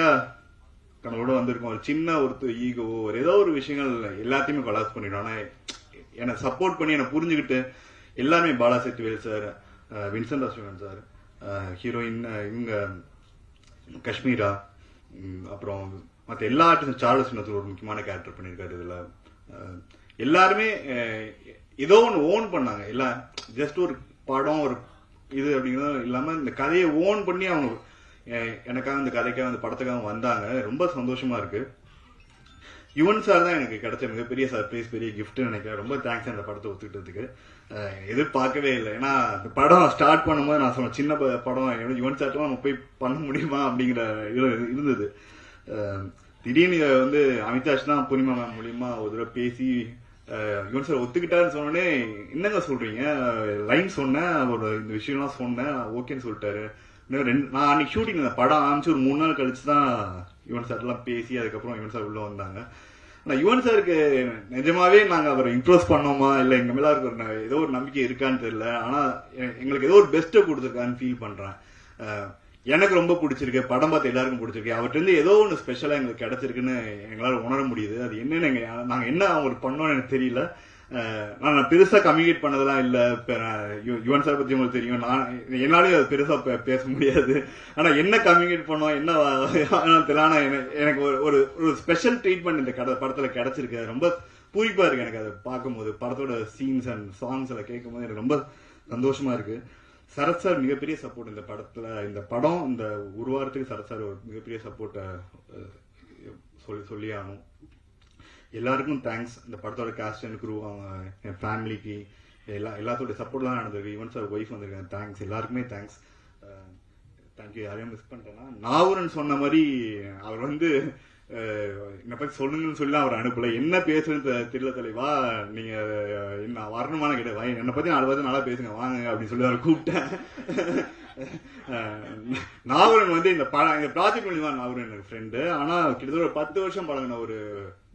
கனவோட வந்திருக்கோம். ஒரு சின்ன ஒரு ஈகோவோ ஒரு ஏதோ ஒரு விஷயங்கள் எல்லாத்தையுமே கொலாப்ஸ் பண்ணிடும். ஆனால் என்னை சப்போர்ட் பண்ணி என்னை புரிஞ்சுக்கிட்டு எல்லாருமே Bala Chettivel sir, Vincent Ashwin sir, heroine இவங்க காஷ்மீரா, அப்புறம் மற்ற எல்லா ஆர்டிஸ்டும் சார்லஸ் சின்னத்தில் ஒரு முக்கியமான கேரக்டர் பண்ணியிருக்காரு. இதில் எல்லாருமே ஏதோ ஒன்று ஓன் பண்ணாங்க. எல்லாம் ஜஸ்ட் ஒரு படம் ஒரு இது அப்படிங்கிறது இல்லாமல் இந்த கதையை ஓன் பண்ணி அவங்க எனக்காக இந்த கதைக்காக இந்த படத்துக்காக வந்தாங்க. ரொம்ப சந்தோஷமா இருக்கு. யுவன் சார் தான் எனக்கு கிடைச்ச மிகப்பெரிய சர்ப்ரைஸ், பெரிய கிஃப்ட்னு நினைக்கிறேன். ரொம்ப தேங்க்ஸ் அந்த படத்தை ஒத்துக்கிட்டதுக்கு. எதிர்பார்க்கவே இல்லை. ஏன்னா இந்த படம் ஸ்டார்ட் பண்ணும்போது நான் சொன்னேன் சின்ன படம் யுவன் சார்ட்லாம் நம்ம போய் பண்ண முடியுமா அப்படிங்கிற இருந்தது. திடீர்னு வந்து அமிதாஷ் தான் பூர்ணிமா மேம் மூலியமா ஒரு தடவை பேசி யுவன் சார் ஒத்துக்கிட்டாருன்னு சொன்னோடனே என்னங்க சொல்றீங்க, லைன் சொன்னேன், ஒரு இந்த விஷயம்லாம் சொன்னேன், ஓகேன்னு சொல்லிட்டாரு. நான் அன்னைக்கு ஷூட்டிங் இந்த படம் ஆரம்பிச்சு ஒரு 3 நாள் கழிச்சு தான் யுவன் சார்லாம் பேசி அதுக்கப்புறம் யுவன் சார் உள்ள வந்தாங்க. ஆனா யுவன் சாருக்கு நிஜமாவே நாங்க அவரை இம்ப்ரெஸ் பண்ணோமா இல்ல எங்க மேல இருக்க ஏதோ ஒரு நம்பிக்கை இருக்கான்னு தெரியல. ஆனா எங்களுக்கு ஏதோ ஒரு பெஸ்ட்டை கொடுத்துருக்கான்னு ஃபீல் பண்றேன். எனக்கு ரொம்ப பிடிச்சிருக்கு, படம் பார்த்து எல்லாருக்கும் பிடிச்சிருக்கு. அவர்கிட்ட இருந்து ஏதோ ஒன்று ஸ்பெஷலா எங்களுக்கு கிடைச்சிருக்குன்னு எங்களால உணர முடியுது. அது என்னன்னு நாங்க என்ன அவங்களுக்கு பண்ணோம்னு எனக்கு தெரியல. நான் பெருசா கம்யூனிகேட் பண்ணதெல்லாம் இல்ல. யுவன் சார் பத்தி உங்களுக்கு தெரியும், என்னாலேயும் அது பெருசா பேச முடியாது. ஆனா என்ன கம்யூனிகேட் பண்ணோம் என்ன தெரியல. ஆனா எனக்கு ஒரு ஸ்பெஷல் ட்ரீட்மெண்ட் இந்த படத்துல கிடைச்சிருக்கு. ரொம்ப பூரிப்பா இருக்கு எனக்கு அதை பார்க்கும்போது. படத்தோட சீன்ஸ் அண்ட் சாங்ஸ் எல்லாம் கேட்கும் போது எனக்கு ரொம்ப சந்தோஷமா இருக்கு. சரத் சார் மிகப்பெரிய சப்போர்ட் இந்த படத்துல. இந்த படம் இந்த உருவாரத்துக்கு சரத் சார் ஒரு மிகப்பெரிய சப்போர்ட்டை சொல்லி ஆகணும். எல்லாருக்கும் தேங்க்ஸ். இந்த படத்தோட காஸ்ட் அண்ட் க்ரூ, அவங்க என் ஃபேமிலிக்கு எல்லாத்தோட சப்போர்ட்லாம் நடந்திருக்கு. ஈவன் சார் ஒய்ஃப் வந்திருக்காங்க. தேங்க்ஸ், எல்லாருக்குமே தேங்க்ஸ். தேங்க்யூ. யாரையும் மிஸ் பண்ணிட்டேன்னா நாவரன் சொன்ன மாதிரி அவர் வந்து என்னை பத்தி சொல்லுங்கன்னு சொல்லி அவர் அனுப்பல. என்ன பேசுறது தெரியல தலைவா, நீங்க என்ன வரணுமான கிடையாது, என்னை பத்தி 4 பேர் நல்லா பேசுங்க வாங்க அப்படின்னு சொல்லி அவர் கூப்பிட்டேன். நாவரன் வந்து இந்த ப்ராஜெக்ட் மூலியமா நாவரன் எனக்கு ஃப்ரெண்டு. ஆனா கிட்டத்தட்ட ஒரு 10 வருஷம் பழகின ஒரு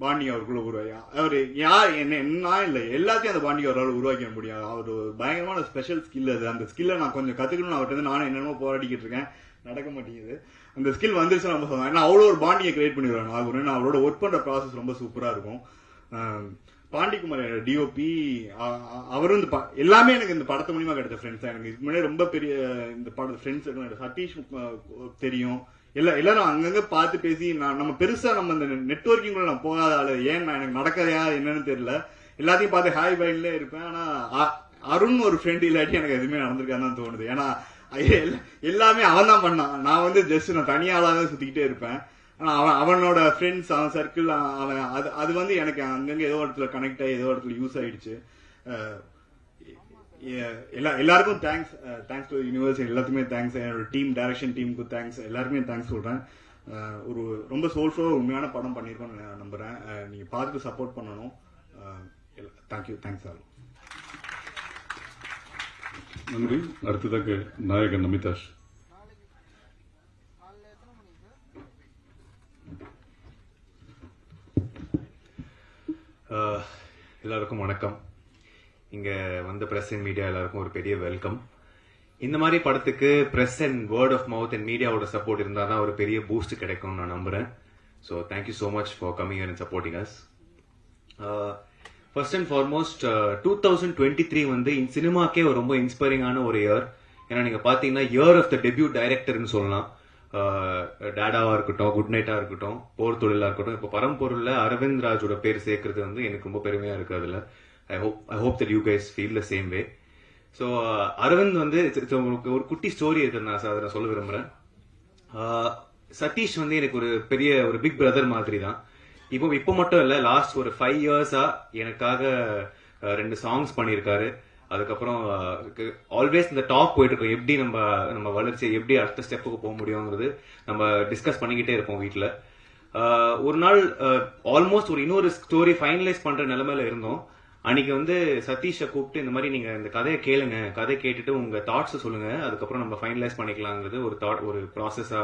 பாண்டிங் அவருக்குள்ள உருவாக்கி அவர் யார் என்ன இல்லை எல்லாத்தையும் அந்த பாண்டிங் அவரால் உருவாக்க முடியும். அவர் ஒரு பயங்கரமான ஸ்பெஷல் ஸ்கில் அது. அந்த ஸ்கில்லை நான் கொஞ்சம் கத்துக்கணும்னு அவர்கிட்ட நானும் என்னென்னமோ போராடிக்கிட்டு இருக்கேன், நடக்க மாட்டேங்குது. அந்த ஸ்கில் வந்துருச்சு நம்ம சொல்லலாம். ஏன்னா அவ்வளோ ஒரு பாண்டியை கிரியேட் பண்ணிடுவாங்க நாகூர். நான் அவரோட ஒர்க் பண்ற ப்ராசஸ் ரொம்ப சூப்பரா இருக்கும். பாண்டிக்குமார் டிஓபி அவரும் இந்த எல்லாமே எனக்கு இந்த படத்து மூலியமா கிடைச்ச ஃப்ரெண்ட்ஸ் தான். எனக்கு இதுக்கு முன்னாடி ரொம்ப பெரிய இந்த படத்து ஃப்ரெண்ட்ஸ் சதீஷ் தெரியும். எல்லாரும் அங்கங்க பார்த்து பேசி நம்ம பெருசா நம்ம இந்த நெட்வொர்க்கிங் நம்ம போகாத ஆளு. ஏன் எனக்கு நடக்கலையா என்னன்னு தெரியல, எல்லாத்தையும் பார்த்து ஹாய் பைன்ல இருப்பேன். ஆனா அருண் ஒரு ஃப்ரெண்ட் இல்லாட்டி எனக்கு எதுவுமே நடந்திருக்கான்னு தோணுது. ஏன்னா எல்லாமே அவன் தான் பண்ணான். நான் வந்து ஜஸ்ட் நான் தனியாளாக சுத்திக்கிட்டே இருப்பேன். ஆனா அவனோட ஃப்ரெண்ட்ஸ் அவன் சர்க்கிள் அவன் அது வந்து எனக்கு அங்கங்க ஏதோ இடத்துல கனெக்ட் ஆகி ஏதோ இடத்துல யூஸ் ஆயிடுச்சு. எல்லாருக்கும் தேங்க்ஸ் டு யூனிவர்ஸ், எல்லாத்துக்குமே தேங்க்ஸ். என்னோட டீம் டைரக்ஷன் டீமுக்கு தேங்க்ஸ், எல்லாருக்குமே தேங்க்ஸ் சொல்றேன். ஒரு ரொம்ப சோல்ஃபுல்லா உண்மையான படம் பண்ணியிருக்கோம்னு நான் நம்புறேன். நீங்க பார்த்துட்டு சப்போர்ட் பண்ணணும். Thank you, thanks all. நன்றி. அடுத்ததாக நாயகன் அமிதாஷ். எல்லாருக்கும் வணக்கம். இங்க வந்த பிரஸ் அண்ட் மீடியா எல்லாருக்கும் ஒரு பெரிய வெல்கம். இந்த மாதிரி படத்துக்கு press and word of mouth and மீடியாவோட சப்போர்ட் இருந்தா தான் ஒரு பெரிய பூஸ்ட் கிடைக்கும் நான் நம்புறேன். So thank you so much for coming and supporting us. First and foremost 2023 வந்து சினிமாக்கே ஒரு ரொம்ப இன்ஸ்பைரிங்கான ஒரு இயர். ஏன்னா நீங்க பாத்தீங்கன்னா இயர் ஆஃப் த டெபியூட் டைரக்டர்னு சொல்லலாம். டாடாவா இருக்கட்டும், குட் நைட்டா இருக்கட்டும், போர் தொழிலா இருக்கட்டும், இப்போ பரம்பொருள்ல அரவிந்த் ராஜோட பேர் சேர்க்கறது வந்து எனக்கு ரொம்ப பெருமையா இருக்கு. அதுல I hope that you guys feel the same way. So Aravind வந்து ஒரு குட்டி ஸ்டோரி இருக்கு, நான் அதை நான் சொல்ல விரும்புறேன். சதீஷ் வந்து எனக்கு ஒரு பெரிய ஒரு பிக் பிரதர் மாதிரி தான். இப்போ மட்டும் இல்ல, லாஸ்ட் ஒரு 5 இயர்ஸா எனக்காக 2 சாங்ஸ் பண்ணியிருக்காரு. அதுக்கப்புறம் ஆல்வேஸ் இந்த டாக் போயிட்டு இருக்கோம், எப்படி நம்ம வளர்ச்சி எப்படி அடுத்த ஸ்டெப்புக்கு போக முடியுங்கிறது நம்ம டிஸ்கஸ் பண்ணிக்கிட்டே இருப்போம் வீட்டுல. ஒரு நாள் ஆல்மோஸ்ட் இன்னொரு ஸ்டோரி ஃபைனலைஸ் பண்ற நிலைமையில இருந்தோம். அன்னைக்கு வந்து சதீஷை கூப்பிட்டு இந்த மாதிரி நீங்க இந்த கதையை கேளுங்க, கதை கேட்டுட்டு உங்க தாட்ஸ் சொல்லுங்க, அதுக்கப்புறம் நம்ம ஃபைனலைஸ் பண்ணிக்கலாங்கிறது ஒரு ப்ராசஸா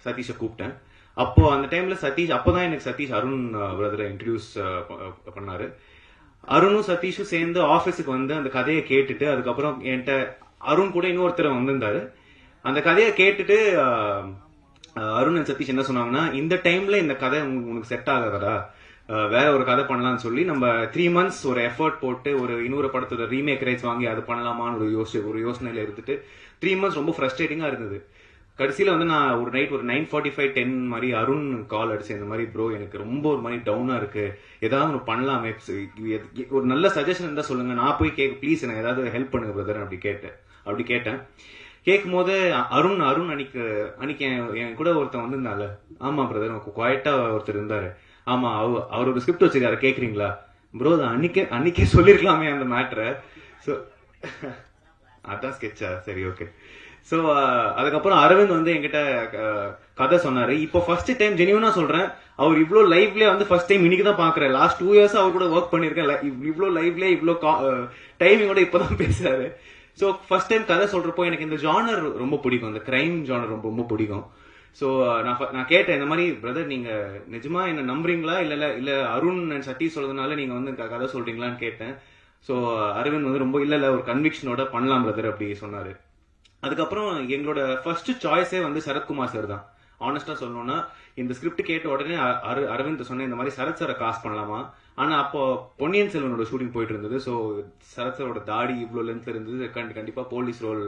சதீஷை கூப்பிட்டேன். அப்போ அந்த டைம்ல அப்பதான் எனக்கு சதீஷ் அருண் பிரதரை இன்ட்ரடியூஸ் பண்ணாரு. அருணும் சதீஷும் சேர்ந்து ஆபீஸுக்கு வந்து அந்த கதையை கேட்டுட்டு, அதுக்கப்புறம் என்கிட்ட அருண் கூட இன்னொருத்தர் வந்திருந்தாரு. அந்த கதையை கேட்டுட்டு அருண் அண்ட் சதீஷ் என்ன சொன்னாங்கன்னா, இந்த டைம்ல இந்த கதை உனக்கு செட் ஆகாதடா, வேற ஒரு கதை பண்ணலாம்னு சொல்லி நம்ம 3 months ஒரு எஃபர்ட் போட்டு இன்னொரு படத்தோட ரீமேக் ரைட்ஸ் வாங்கி அது பண்ணலாமான்னு ஒரு யோசனையில இருந்துட்டு 3 months ரொம்ப ஃப்ரஸ்ட்ரேட்டிங்கா இருந்தது. கடைசியில வந்து நான் ஒரு நைட் ஒரு 9:45-10 மாதிரி அருண் கால் அடிச்சேன். இந்த மாதிரி ப்ரோ எனக்கு ரொம்ப ஒரு மாதிரி டவுனா இருக்கு, ஏதாவது ஒன்று பண்ணலாமே, ஒரு நல்ல சஜஷன் இருந்தா சொல்லுங்க, நான் போய் ப்ளீஸ் எனக்கு ஏதாவது ஹெல்ப் பண்ணுங்க பிரதர் அப்படி கேட்டேன். கேட்கும் போது அருண் அன்னைக்கு என் கூட ஒருத்தன் வந்திருந்தால, ஆமா பிரதர் குவாய்ட்டா ஒருத்தர் இருந்தாரு, ஆமா அவர் ஒரு ஸ்கிரிப்ட் வச்சிருக்காரு கேக்குறீங்களா ப்ரோ, அன்னைக்கே சொல்லிருக்கலாமே அந்த மேட்டரை. ஸோ அதான் ஸ்கெட்சா, சரி ஓகே. சோ அதுக்கப்புறம் அரவிந்த் வந்து என்கிட்ட கதை சொன்னாரு. இப்போ ஃபர்ஸ்ட் டைம் ஜெனியூனா சொல்றேன், அவர் இவ்வளவு லைவ்ல வந்து ஃபர்ஸ்ட் டைம் இன்னைக்கு தான் பாக்குறேன். லாஸ்ட் 2 years அவர் கூட ஒர்க் பண்ணிருக்கேன், இவ்வளவு லைவ்ல இவ்வளவு டைமிங்கோட இப்பதான் பேசுறாரு. சோ ஃபர்ஸ்ட் டைம் கதை சொல்றப்போ எனக்கு இந்த ஜானர் ரொம்ப பிடிக்கும், இந்த கிரைம் ஜானர் ரொம்ப பிடிக்கும். சோ நான் கேட்டேன் இந்த மாதிரி பிரதர் நீங்க நிஜமா என்ன நம்புறீங்களா இல்ல அருண் அண்ட் சதீஷ் சொல்றதுனால நீங்க வந்து கதை சொல்றீங்களான்னு கேட்டேன். சோ அரவிந்த் வந்து ரொம்ப இல்ல ஒரு கன்விக்ஷனோட பண்ணலாம் பிரதர் அப்படி சொன்னாரு. அதுக்கப்புறம் எங்களோட ஃபர்ஸ்ட் சாய்ஸே வந்து சரத்குமார் சார் தான். ஆனஸ்டா சொல்லணும்னா இந்த ஸ்கிரிப்ட் கேட்ட உடனே அரவிந்த் சொன்னேன் இந்த மாதிரி சரத் சாரை காஸ்ட் பண்ணலாமா. ஆனா அப்போ பொன்னியின் செல்வனோட ஷூட்டிங் போயிட்டு இருந்தது. ஸோ சரத் சாரோட தாடி இவ்வளவு லென்த் இருந்தது, கண்டிப்பா போலீஸ் ரோல்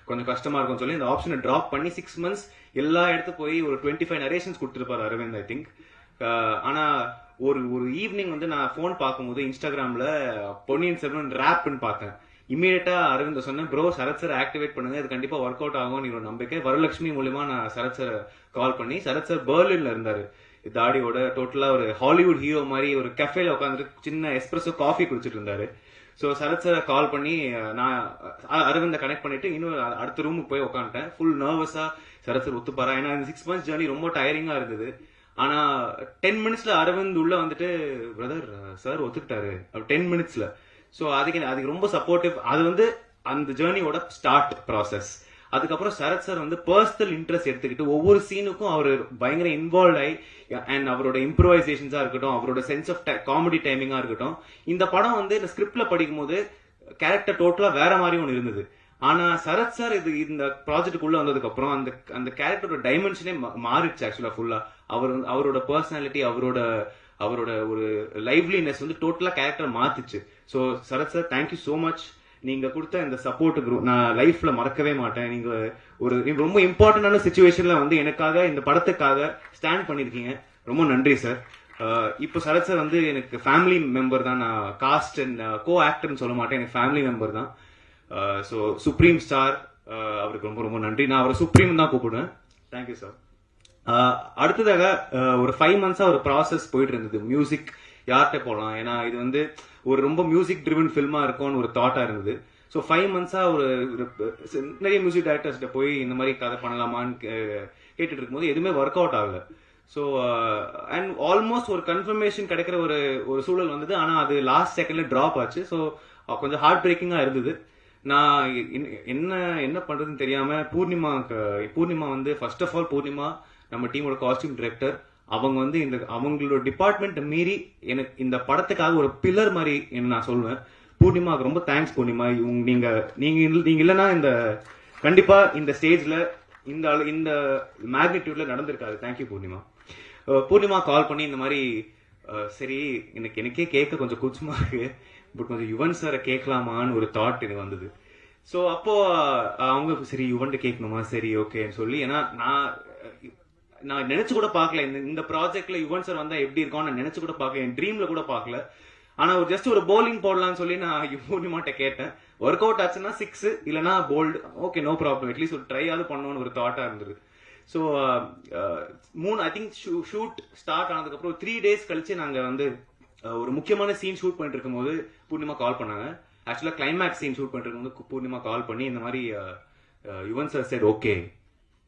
கொஞ்சம் கஷ்டமா இருக்கும் சொல்லி இந்த ஆப்ஷனை டிராப் பண்ணி 6 months எல்லா இடத்துக்கு போய் ஒரு 25 நரேஷன்ஸ் கொடுத்துருப்பாரு அரவிந்த் ஐ திங்க். ஆனா ஒரு ஈவினிங் வந்து நான் போன் பார்க்கும்போது இன்ஸ்டாகிராம்ல பொன்னியின் செல்வன் ரேப்னு பார்த்தேன். இமீடியட்டா அரவிந்த் சொன்னேன், ப்ரோ சரத் சார் ஆக்டிவேட் பண்ணுங்க, இது கண்டிப்பா ஒர்க் அவுட் ஆகும் ஒரு நம்பிக்கை. வரலட்சுமி மூலியமா நான் சரத் சார் கால் பண்ணி, சரத் சார் பெர்லின்ல இருந்தாரு தாடியோட, டோட்டலா ஒரு ஹாலிவுட் ஹீரோ மாதிரி ஒரு கஃபேல உட்காந்துட்டு சின்ன எஸ்பிரஸோ காஃபி குடிச்சிட்டு இருந்தாரு. சோ சரத் சார் கால் பண்ணி நான் அரவிந்த கனெக்ட் பண்ணிட்டு இன்னும் அடுத்த ரூமுக்கு போய் உட்காந்துட்டேன். ஃபுல் நர்வஸா சரத் சார் ஒத்துப்பாரா, ஏன்னா இந்த 6 months ஜேர்னி ரொம்ப டயரிங்கா இருந்தது. ஆனா 10 minutesல அரவிந்த் உள்ள வந்துட்டு பிரதர் சார் ஒத்துக்கிட்டாரு 10 minutesல. சோ அதுக்கு ரொம்ப சப்போர்ட்டிவ். அது வந்து அந்த ஜேர்னியோட ஸ்டார்ட் ப்ராசஸ். அதுக்கப்புறம் சரத் சார் வந்து பர்சனல் இன்ட்ரெஸ்ட் எடுத்துக்கிட்டு ஒவ்வொரு சீனுக்கும் அவர் பயங்கர இன்வால்வ் ஆகி அண்ட் அவரோட இம்ப்ரூவைசேஷன்ஸா இருக்கட்டும், அவரோட சென்ஸ் ஆஃப் காமெடி டைமிங்கா இருக்கட்டும், இந்த படம் வந்து இந்த ஸ்கிரிப்ட்ல படிக்கும் போது கேரக்டர் டோட்டலா வேற மாதிரி ஒன்று இருந்தது. ஆனா சரத் சார் இது இந்த ப்ராஜெக்டுக்குள்ள வந்ததுக்கு அப்புறம் அந்த கேரக்டரோட டைமென்ஷனே மாறிடுச்சு ஆக்சுவலா ஃபுல்லா. அவரோட பர்சனாலிட்டி, அவரோட ஒரு லைவ்லினஸ் வந்து டோட்டலா கேரக்டர் மாத்துச்சு. So Sarath sir, thank you so much. நீங்க கொடுத்த இந்த சப்போர்ட்டுக்கு நான் லைஃப்ல மறக்கவே மாட்டேன். நீங்க ரொம்ப இம்பார்ட்டன்டான சிச்சுவேஷன்ல வந்து எனக்காக இந்த படத்துக்காக ஸ்டாண்ட் பண்ணிருக்கீங்க. ரொம்ப நன்றி சார். இப்போ சரத் சார் வந்து எனக்கு ஃபேமிலி மெம்பர் தான். நான் காஸ்ட் அண்ட் கோ ஆக்டர்னு சொல்ல மாட்டேன், எனக்கு ஃபேமிலி மெம்பர் தான். ஸோ சுப்ரீம் ஸ்டார் அவருக்கு ரொம்ப ரொம்ப நன்றி. நான் அவரை சுப்ரீம் தான் கூப்பிடுவேன். Thank you sir. அடுத்ததாக ஒரு 5 months ஒரு ப்ராசஸ் போயிட்டு இருந்தது. மியூசிக் யார்கிட்ட போகலாம், ஏன்னா இது வந்து ஒரு ரொம்ப மியூசிக் ட்ரிவன் ஃபில்மா இருக்கும்னு ஒரு தாட்டா இருந்தது. ஸோ 5 months ஒரு நிறைய மியூசிக் டைரக்டர்ஸ்கிட்ட போய் இந்த மாதிரி கதை பண்ணலாமான்னு கேட்டுட்டு இருக்கும்போது எதுவுமே ஒர்க் அவுட் ஆகல. ஸோ அண்ட் ஆல்மோஸ்ட் ஒரு கன்ஃபர்மேஷன் கிடைக்கிற ஒரு சூழல் வந்தது. ஆனால் அது லாஸ்ட் செகண்ட்ல டிராப் ஆச்சு. ஸோ கொஞ்சம் ஹார்ட் பிரேக்கிங்கா இருந்தது. நான் என்ன பண்றதுன்னு தெரியாம பூர்ணிமா வந்து ஃபர்ஸ்ட் ஆஃப் ஆல் பூர்ணிமா நம்ம டீமோட காஸ்டியூம் டைரக்டர். அவங்க வந்து அவங்களோட டிபார்ட்மெண்ட் மீறி எனக்கு இந்த படத்துக்காக ஒரு பில்லர் மாதிரி நான் சொல்லுவேன். பூர்ணிமாவுக்கு ரொம்ப தேங்க்ஸ். பூர்ணிமா, நீங்க இல்லைன்னா இந்த கண்டிப்பா இந்த ஸ்டேஜ்ல இந்த மேக்னிடியூட்ல நடந்திருக்காது. தேங்க்யூ பூர்ணிமா. பூர்ணிமா கால் பண்ணி இந்த மாதிரி சரி எனக்கே கேட்க கொஞ்சம் கூச்சமா இருக்கு, பட் கொஞ்சம் யுவன் சாரை கேட்கலாமான்னு ஒரு தாட் எனக்கு வந்தது. ஸோ அப்போ அவங்க சரி யுவன் கேட்கணுமா, சரி ஓகேன்னு சொல்லி, ஏன்னா நான் நினைச்சு கூட பார்க்கல இந்த ப்ராஜெக்ட்ல யுவன் சார் வந்தா எப்படி இருக்கும் நான் நினைச்சு கூட பார்க்கல, என் ட்ரீம்ல கூட பார்க்கல. ஆனா ஜஸ்ட் ஒரு போலிங் போடலாம்னு சொல்லி நான் பூர்ணிமாட்ட கேட்டேன். ஒர்க் அவுட் ஆச்சுன்னா 6 இல்லைன்னா bowled, okay no problem, at least ஒரு ட்ரையாவது பண்ணணும்னு ஒரு தாட்டா இருந்தது. So I think shoot start ஆனதுக்கு அப்புறம் 3 days கழிச்சு நாங்க வந்து ஒரு முக்கியமான சீன் ஷூட் பண்ணிட்டு இருக்கும்போது பூர்ணிமா கால் பண்ணாங்க. ஆக்சுவலா கிளைமேக்ஸ் சீன் ஷூட் பண்ணிட்டு இருக்கும்போது பூர்ணிமா கால் பண்ணி இந்த மாதிரி யுவன் சார் said ஓகே.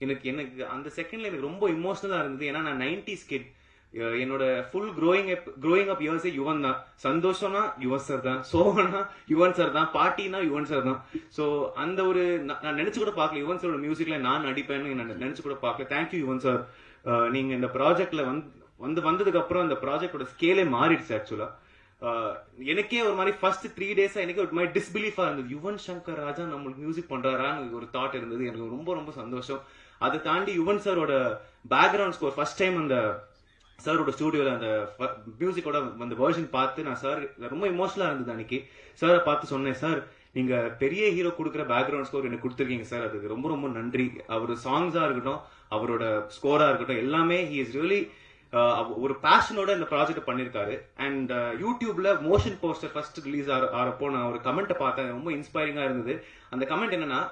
எனக்கு அந்த செகண்ட்ல எனக்கு ரொம்ப இமோஷனலா இருந்தது. ஏன்னா நான் 90s கிட், என்னோட ஃபுல் க்ரோயிங் அப் இயர்ஸே யுவன் தான். சந்தோஷம்னா யுவன் சார் தான், சோகனா யுவன் சார் தான், பார்ட்டினா யுவன் சார் தான். ஸோ அந்த ஒரு நான் நினைச்சு கூட பார்க்கல யுவன் சாரோட மியூசிக்ல நான் நடிப்பேன்னு நான் நினைச்சு கூட பார்க்கல. Thank you Yuvan sir. நீங்க இந்த ப்ராஜெக்ட்ல வந்ததுக்கு அப்புறம் அந்த ப்ராஜெக்டோட ஸ்கேலே மாறிடுச்சு. ஆக்சுவலா எனக்கே ஒரு மாதிரி ஃபர்ஸ்ட் 3 days எனக்கு ஒரு மாதிரி டிஸ்பிலீஃபா இருந்தது. யுவன் சங்கர் ராஜா நம்மளுக்கு மியூசிக் பண்றாரான்னு ஒரு தாட் இருந்தது. எனக்கு ரொம்ப ரொம்ப சந்தோஷம். அதை தாண்டி யுவன் சாரோட பேக்ரவுண்ட் ஸ்கோர் ஃபர்ஸ்ட் டைம் அந்த சாரோட ஸ்டூடியோல அந்த மியூசிக்கோட அந்த வெர்ஷன் பார்த்து நான் சார் ரொம்ப இமோஷனலா இருந்தது. அன்னைக்கு சாரை பார்த்து சொன்னேன், சார் நீங்க பெரிய ஹீரோ கொடுக்குற பேக்ரவுண்ட் ஸ்கோர் எனக்கு கொடுத்துருக்கீங்க சார், அதுக்கு ரொம்ப ரொம்ப நன்றி. அவர் சாங்ஸா இருக்கட்டும், அவரோட ஸ்கோரா இருக்கட்டும், எல்லாமே ஹி இஸ் ரியலி ஒரு பேஷனோட இந்த ப்ராஜெக்ட் பண்ணிருக்காரு. அண்ட் யூடியூப்ல மோஷன் போஸ்டர் ஃபர்ஸ்ட் ரிலீஸ் ஆறப்போ நான் ஒரு கமெண்ட் பார்த்தேன், ரொம்ப இன்ஸ்பைரிங்கா இருந்தது. அந்த கமெண்ட் என்னன்னா,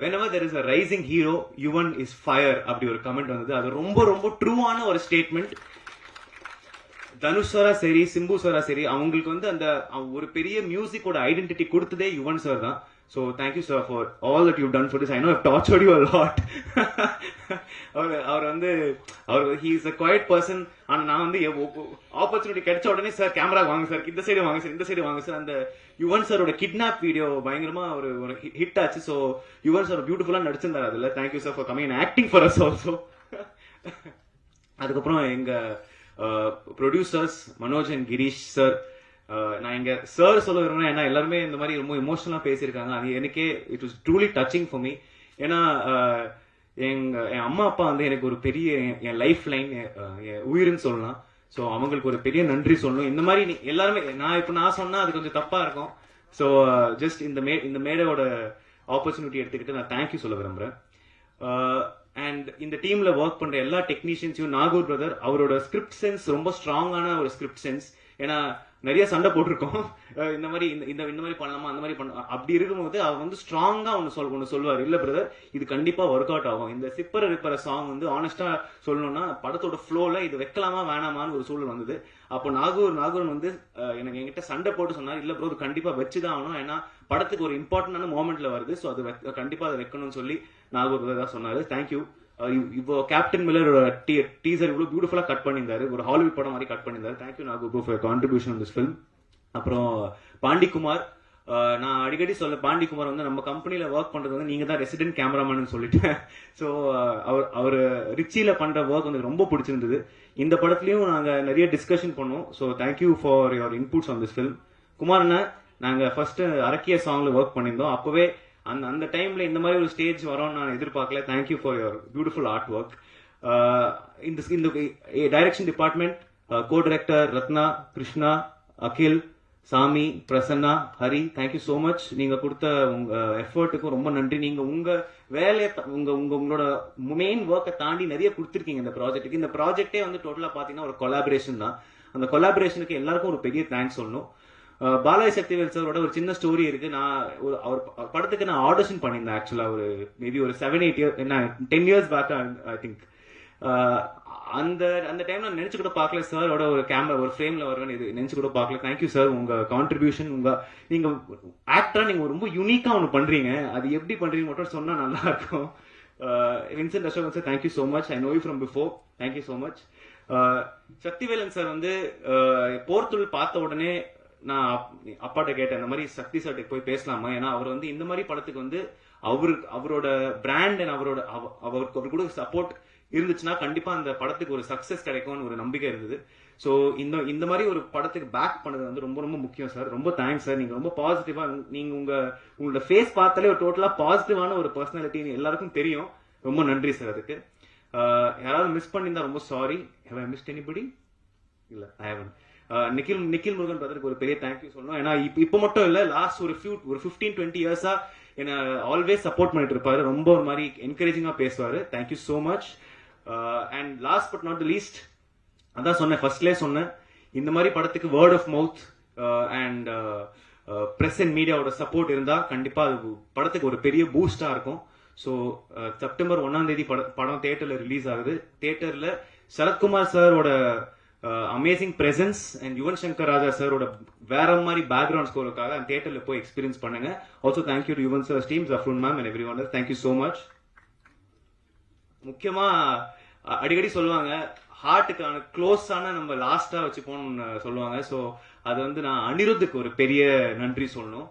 whenever there is a rising hero, Yuvan is fire அப்படி ஒரு கமெண்ட் வந்தது. அது ரொம்ப ரொம்ப ட்ரூவான ஒரு ஸ்டேட்மெண்ட். தனுஷ் சாரா சரி, சிம்பு சாரா சரி, அவங்களுக்கு வந்து அந்த ஒரு பெரிய மியூசிக்கோட ஐடென்டிட்டி கொடுத்ததே யுவன் சார் தான். So thank you sir for all that you've done for this. I know I've tortured you a lot. அவர் he is a quiet person. ஆனா நான் வந்து ஆப்பர்ச்சுனிட்டி கிடைச்ச உடனே சார் கேமரா வாங்க சார், இந்த சைடு வாங்க சார், இந்த சைடு வாங்க சார். அந்த யுவன் சாரோட கிட்னாப் வீடியோ பயங்கரமா ஒரு ஹிட் ஆச்சு. ஸோ யுவன் சார் பியூட்டிஃபுல்லா நடிச்சிருந்தாரு அதுல. Thank you sir for coming and acting for us also. அதுக்கப்புறம் எங்க producers Manoj and Girish sir, நான் இங்க சார் சொல்ல விரும்புறேன், ஏன்னா எல்லாருமே இந்த மாதிரி ரொம்ப இமோஷனலா பேசியிருக்காங்க. அது எனக்கே it was truly touching for me. ஏன்னா என் அம்மா அப்பா வந்து எனக்கு ஒரு பெரிய என் லைஃப் லைன், என் உயிர்னு சொல்லலாம். ஸோ அவங்களுக்கு ஒரு பெரிய நன்றி சொல்லணும். இந்த மாதிரி எல்லாருமே நான் சொன்னா அது கொஞ்சம் தப்பா இருக்கும். ஸோ ஜஸ்ட் இந்த மேடையோட ஆப்பர்ச்சுனிட்டி எடுத்துக்கிட்டு நான் தேங்க்யூ சொல்ல விரும்புறேன். அண்ட் இந்த டீம்ல ஒர்க் பண்ற எல்லா டெக்னீஷியன்ஸையும், நாகூர் பிரதர் அவரோட ஸ்கிரிப்ட் சென்ஸ் ரொம்ப ஸ்ட்ராங்கான ஒரு ஸ்கிரிப்ட் சென்ஸ். ஏன்னா நிறைய சண்டை போட்டிருக்கோம், இந்த மாதிரி இந்த மாதிரி பண்ணலாமா, அந்த மாதிரி பண்ணலாம். அப்படி இருக்கும்போது அவர் வந்து ஸ்ட்ராங்கா ஒன்னு சொல்லுவார், இல்ல பிரதர் இது கண்டிப்பா ஒர்க் அவுட் ஆகும். இந்த சிப்பர் ரிப்பர் சாங் வந்து ஆனஸ்டா சொல்லணும்னா படத்தோட ஃப்ளோல இது வைக்கலாமா வேணாமான்னு ஒரு சூழல் வந்தது. அப்போ நாகூரன் வந்து எனக்கு என்கிட்ட சண்டை போட்டு சொன்னார், இல்ல ப்ரோ கண்டிப்பா வச்சுதான் ஆகணும், ஏன்னா படத்துக்கு ஒரு இம்பார்ட்டன்டான மோமெண்ட்ல வருது, ஸோ அது கண்டிப்பா அதை வைக்கணும்னு சொல்லி நாகூர் தான் சொன்னாரு. தேங்க்யூ. இப்போ கேப்டன் மில்லர் டீசர் இவ்வளவு பியூட்டிஃபுல்லா கட் பண்ணியிருந்தாரு, ஒரு ஹாலிவுட் படம் மாதிரி கட் பண்ணியிருந்தாரு. Thank you Nagore bro for contribution on this film. அப்புறம் பாண்டிக்குமார் நான் அடிக்கடி சொல்ல பாண்டிக்குமார் வந்து நம்ம கம்பெனில ஒர்க் பண்றது வந்து நீங்க தான் ரெசிடென்ட் கேமராமேன் சொல்லிட்டேன். ஸோ அவர் ரிச்சியில பண்ற ஒர்க் வந்து ரொம்ப பிடிச்சிருந்தது. இந்த படத்துலயும் நாங்க நிறைய டிஸ்கஷன் பண்ணோம். So thank you for your inputs on this film. குமார்னா நாங்க ஃபர்ஸ்ட் அரக்கிய சாங்ல ஒர்க் பண்ணியிருந்தோம். அப்பவே அந்த டைம்ல இந்த மாதிரி ஒரு ஸ்டேஜ் வரும்னு நான் எதிர்பார்க்கல. Thank you for your beautiful art work. இந்த direction department, co director Ratna, Krishna, Akhil, Sami, Prasanna, Hari, thank you so much. நீங்க கொடுத்த உங்க எஃபர்ட்டுக்கும் ரொம்ப நன்றி. நீங்க உங்க வேலையை உங்களோட மெயின் ஒர்க்கை தாண்டி நிறைய கொடுத்துருக்கீங்க இந்த ப்ராஜெக்ட்டுக்கு. இந்த ப்ராஜெக்டே வந்து டோட்டலா பாத்தீங்கன்னா ஒரு கொலாபரேஷன் தான். அந்த கொலாபரேஷனுக்கு எல்லாருக்கும் ஒரு பெரிய தேங்க்ஸ் சொல்லணும். பாலாஜி சக்திவேல் சாரோட ஒரு சின்ன ஸ்டோரி இருக்கு. நான் அவர் படத்துக்கு நான் ஆடிஷன் பண்ணியிருந்தேன். ஆக்சுவலா ஒரு மேபி ஒரு 7-8 years 10 years back I think. அந்த டைம்ல நினைச்சு கூட பார்க்கல சாரோட ஒரு கேமரா ஒரு ஃப்ரேம்ல வருவேன், இது நினைச்சு கூட பார்க்கல. Thank you sir. உங்க கான்ட்ரிபியூஷன், நீங்க ஆக்டரா நீங்க ரொம்ப யூனிக்கா ஒன்று பண்றீங்க. அது எப்படி பண்றீங்க மட்டும் சொன்னா நல்லா இருக்கும். Vincent Asokan sir, thank you so much. I know you from before. Thank you so much. Sakthivelan sir வந்து போர்த்துள் பார்த்த உடனே நான் அப்பாட்ட கேட்டேன், இந்த மாதிரி சக்தி சார்ட்ட போய் பேசலாமா? ஏன்னா அவர் வந்து இந்த மாதிரி படத்துக்கு வந்து அவரோட பிராண்ட் அண்ட் அவருக்கு கூட சப்போர்ட் இருந்துச்சுன்னா கண்டிப்பா அந்த படத்துக்கு ஒரு சக்சஸ் கிடைக்கும்னு ஒரு நம்பிக்கை இருந்தது. ஸோ இந்த மாதிரி ஒரு படத்துக்கு பேக் பண்ணது வந்து ரொம்ப ரொம்ப முக்கியம் சார். ரொம்ப தேங்க்ஸ் சார். நீங்க ரொம்ப பாசிட்டிவா, நீங்க உங்களோட ஃபேஸ் பார்த்தாலே ஒரு டோட்டலா பாசிட்டிவான ஒரு பர்சனாலிட்டி எல்லாருக்கும் தெரியும். ரொம்ப நன்றி சார். அதுக்கு யாராவது மிஸ் பண்ணியிருந்தா ரொம்ப sorry. Have I missed anybody? இல்ல, ஐ ஹேவன்ட். நிக்கில் முருகன் பிரதருக்கு ஒரு பெரிய தேங்க்யூ சொல்லணும். ஏன்னா இப்ப மட்டும் இல்ல, லாஸ்ட் ஒரு 15-20 இயர்ஸா என்ன ஆல்வேஸ் சப்போர்ட் பண்ணிட்டு இருப்பாரு. ரொம்ப ஒரு மாதிரி என்கரேஜிங்கா பேசுவாரு. Thank you so much. And last but not the least, அதான் சொன்னேன் ஃபர்ஸ்ட்லேயே சொன்னேன், இந்த மாதிரி படத்துக்கு word of mouth and press and மீடியாவோட சப்போர்ட் இருந்தா கண்டிப்பா அது படத்துக்கு ஒரு பெரிய பூஸ்டா இருக்கும். ஸோ செப்டம்பர் 1ஆம் தேதி படம் தியேட்டர்ல ரிலீஸ் ஆகுது. தியேட்டர்ல சரத்குமார் சாரோட amazing presence and Yuvan Shankar Raja சாரோட வேற மாதிரி பேக்ரவுண்ட் ஸ்கோருக்காக அந்த தியேட்டர்ல போய் எக்ஸ்பீரியன்ஸ் பண்ணுங்க. Also thank you to Yuvan sir team, ஜஃப்ரூன் ma'am and everyone. Thank you so much. முக்கியமா அடிக்கடி சொல்லுவாங்க ஹார்ட்டுக்கான க்ளோஸான நம்ம லாஸ்டா வச்சுப்போம்னு சொல்லுவாங்க. ஸோ அது வந்து நான் அனிருத்துக்கு ஒரு பெரிய நன்றி சொல்லணும்.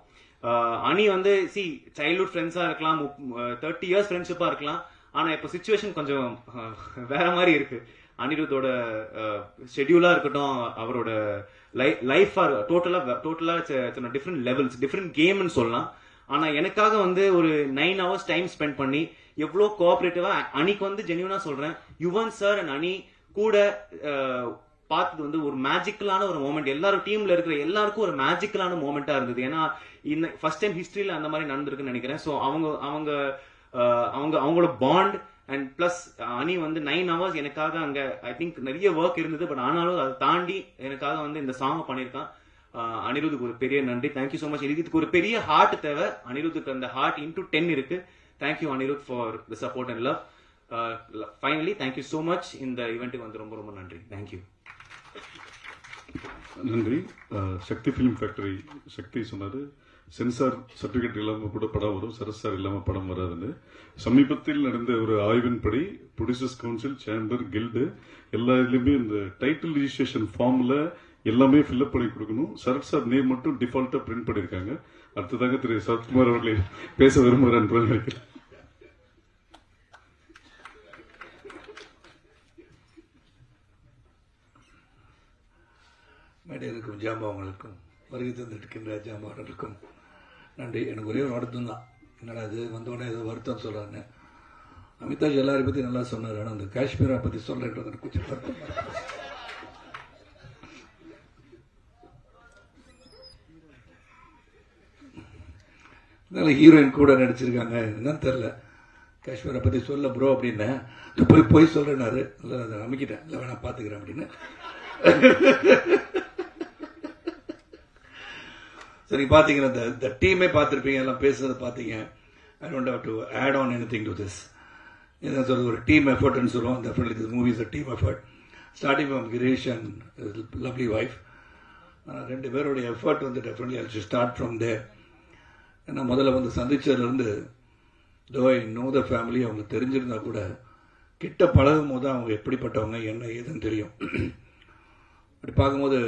அனி வந்து சைல்ட்ஹுட் ஃப்ரெண்ட்ஸா இருக்கலாம், 30 இயர்ஸ் ஃப்ரெண்ட்ஷிப்பா இருக்கலாம். ஆனா இப்ப சிச்சுவேஷன் கொஞ்சம் வேற மாதிரி இருக்கு. அனிருத்தோட ஷெட்யூலா இருக்கட்டும், அவரோட லைஃபா டோட்டலா டிஃப்ரெண்ட் லெவல்ஸ், டிஃப்ரெண்ட் கேம்னு சொல்லலாம். ஆனா எனக்காக வந்து ஒரு 9 hours டைம் ஸ்பெண்ட் பண்ணி எவ்வளவு கோஆபரேட்டிவா, அன்னைக்கு வந்து ஜென்யூனா சொல்றேன், யுவன் சார் அண்ட் அனி கூட பார்த்தது வந்து ஒரு மேஜிக்கலான ஒரு மோமெண்ட். எல்லாரும் டீம்ல இருக்கிற எல்லாருக்கும் ஒரு மேஜிக்கலான மோமெண்டா இருந்தது. ஏன்னா இந்த ஃபர்ஸ்ட் டைம் ஹிஸ்டரியில அந்த மாதிரி நடந்திருக்குன்னு நினைக்கிறேன். ஸோ அவங்களோட பாண்ட் அண்ட் பிளஸ் அனி வந்து 9 hours எனக்காக அங்க ஐ திங்க் நிறைய ஒர்க் இருந்தது. பட் ஆனாலும் அதை தாண்டி எனக்காக வந்து இந்த சாங் பண்ணியிருக்கான். அனிருத்துக்கு ஒரு பெரிய நன்றி. Thank you so much. இதுக்கு ஒரு பெரிய ஹார்ட் தேவை. அனிருத்துக்கு அந்த ஹார்ட் into 10 இருக்கு. Thank you Anirudh for the support and love. Finally thank you so much. இந்த ஈவெண்ட்டுக்கு வந்து ரொம்ப ரொம்ப நன்றி. தேங்க்யூ. நன்றி. சக்தி ஃபிலிம் ஃபேக்டரி சக்தி சொன்னாரு சென்சார் சர்டிபிகேட் இல்லாம கூட படம் வரும், சரஸ்சார் இல்லாம படம் வராதுன்னு. சமீபத்தில் நடந்த ஒரு ஆய்வின்படி ப்ரொடியூசர்ஸ் கவுன்சில், சேம்பர், கில்டு எல்லா இதுலயுமே இந்த டைட்டில் ரிஜிஸ்ட்ரேஷன் ஃபார்ம்ல எல்லாமே ஃபில்அப் பண்ணி கொடுக்கணும். சரத் சார் நேம் மட்டும் டிஃபால்ட்டா பிரிண்ட் பண்ணிருக்காங்க. அடுத்ததாக திரு சரத்குமார் அவர்களை பேச விரும்புகிறேன் என்று நினைக்கிறேன். மேடையிற்கும் ஜாம்பவங்களுக்கும் வருகை தந்திருக்கின்ற ஜாம்பவர்களுக்கும் நன்றி. எனக்கு ஒரே ஒரு வருத்தம் தான், என்னடா இது வந்தோடனே ஏதோ வருத்தம் சொல்கிறாங்க. அமிதாஜ் எல்லாரையும் பற்றி நல்லா சொன்னார், ஆனால் அந்த காஷ்மீரை பற்றி சொல்கிறேன்றது கொஞ்சம் வருத்தம். அதனால ஹீரோயின் கூட நடிச்சிருக்காங்க, என்னன்னு தெரில. காஷ்மீரை பற்றி சொல்ல ப்ரோ அப்படின்னு போய் சொல்கிறேன்னாரு. இல்லை அதை அமைக்கிட்டேன், இல்லை வேணா பார்த்துக்கிறேன் அப்படின்னு. சரி, பார்த்தீங்கன்னா இந்த டீமே பார்த்துருப்பீங்க, எல்லாம் பேசுறதை பார்த்தீங்க. I don't have to add on anything to this. என்ன சொல்றது, ஒரு டீம் எஃபர்ட்னு சொல்லுவோம். Definitely this movie is a team effort, starting from Girish and lovely wife. ஆனால் 2 பேருடைய எஃபர்ட் வந்து definitely I should start from there. ஏன்னா முதல்ல வந்து சந்திச்சதுலேருந்து தோ ஐ நோ த ஃபேமிலி, அவங்க தெரிஞ்சிருந்தா கூட கிட்ட பழகும் போது அவங்க எப்படிப்பட்டவங்க என்ன ஏதுன்னு தெரியும். அப்படி பார்க்கும்போது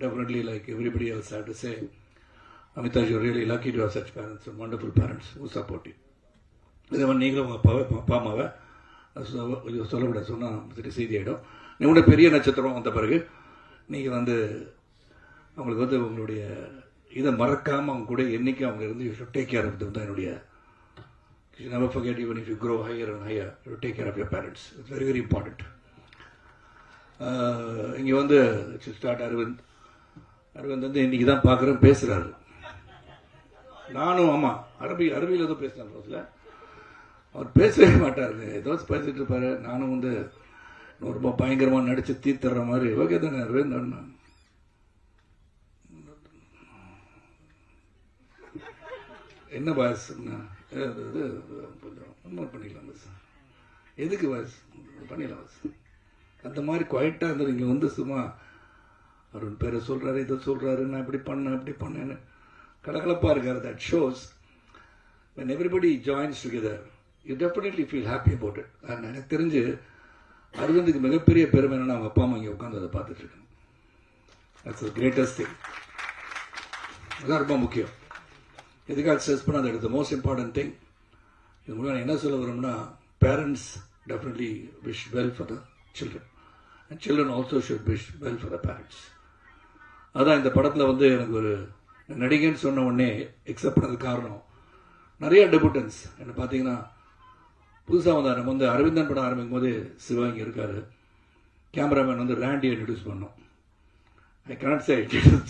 definitely like everybody else have to say Amitash, you're really lucky to have such parents and wonderful parents who support you. இதே மாதிரி நீங்களும் உங்கள் அப்பாவை அப்பா அம்மாவை சொல்லக்கூடாது, சொன்னால் செய்தி ஆகிடும். நீங்களோட பெரிய நட்சத்திரம் வந்த பிறகு நீங்கள் வந்து அவங்களுக்கு வந்து உங்களுடைய இதை மறக்காமல் அவங்க கூட என்றைக்கும் அவங்க இருந்து you should take care of தான் என்னுடைய you never forget, even if you grow higher and higher, you take care of your parents. It's very, very important. இங்கே வந்து ஸ்டார்ட் அரவிந்த் வந்து இன்னைக்கு தான் பார்க்குறேன், பேசுகிறாரு. நானும் ஆமாம் அரபியில் ஏதோ பேசினேன் ரோஸில். அவர் பேசவே மாட்டாருங்க, ஏதோ பேசிட்டு இருப்பாரு. நானும் வந்து ரொம்ப பயங்கரமாக நடித்து தீர்த்துற மாதிரி ஓகே தானே அரவிந்த் அண்ணா, என்ன பாஸ் இது கொஞ்சம் பண்ணிடலாம் பஸ், எதுக்கு பாஸ் பண்ணிடலாம் பஸ், அந்த மாதிரி குவைட்டாக இருந்தது. இங்கே வந்து சும்மா அருண் பேரை சொல்கிறாரு, இதை சொல்கிறாரு, நான் இப்படி பண்ணேன் இப்படி பண்ணேன்னு கலகலப்பாக இருக்காரு. That shows when everybody joins together you definitely feel happy about it. and எனக்கு தெரிஞ்சு அரவிந்துக்கு மிகப்பெரிய பெருமை என்னன்னா அவங்க அப்பா அம்மா இங்கே உட்காந்து அதை பார்த்துட்டு இருக்கேன். That's the greatest thing. அதுதான் ரொம்ப முக்கியம். எதுக்காக ஸ்ட்ரெஸ் பண்ணால் that is the most important thing. இது மூலம் என்ன சொல்ல வரோம்னா, parents definitely wish well for the children and children also should wish well for the parents. அதான் இந்த படத்தில் வந்து எனக்கு ஒரு நடிகன்னு சொன்ன உடனே எக்ஸப்ட் பண்ணதுக்கு காரணம், நிறைய டெபுட்டன்ஸ் என்ன பார்த்தீங்கன்னா புதுசாக வந்தார். நம்ம வந்து அரவிந்தன் படம் ஆரம்பிக்கும் போது சிவா இங்கே இருக்கார், கேமராமேன் வந்து ராண்டியை இன்ட்ரடியூஸ் பண்ணோம். ஐ கனாட் சே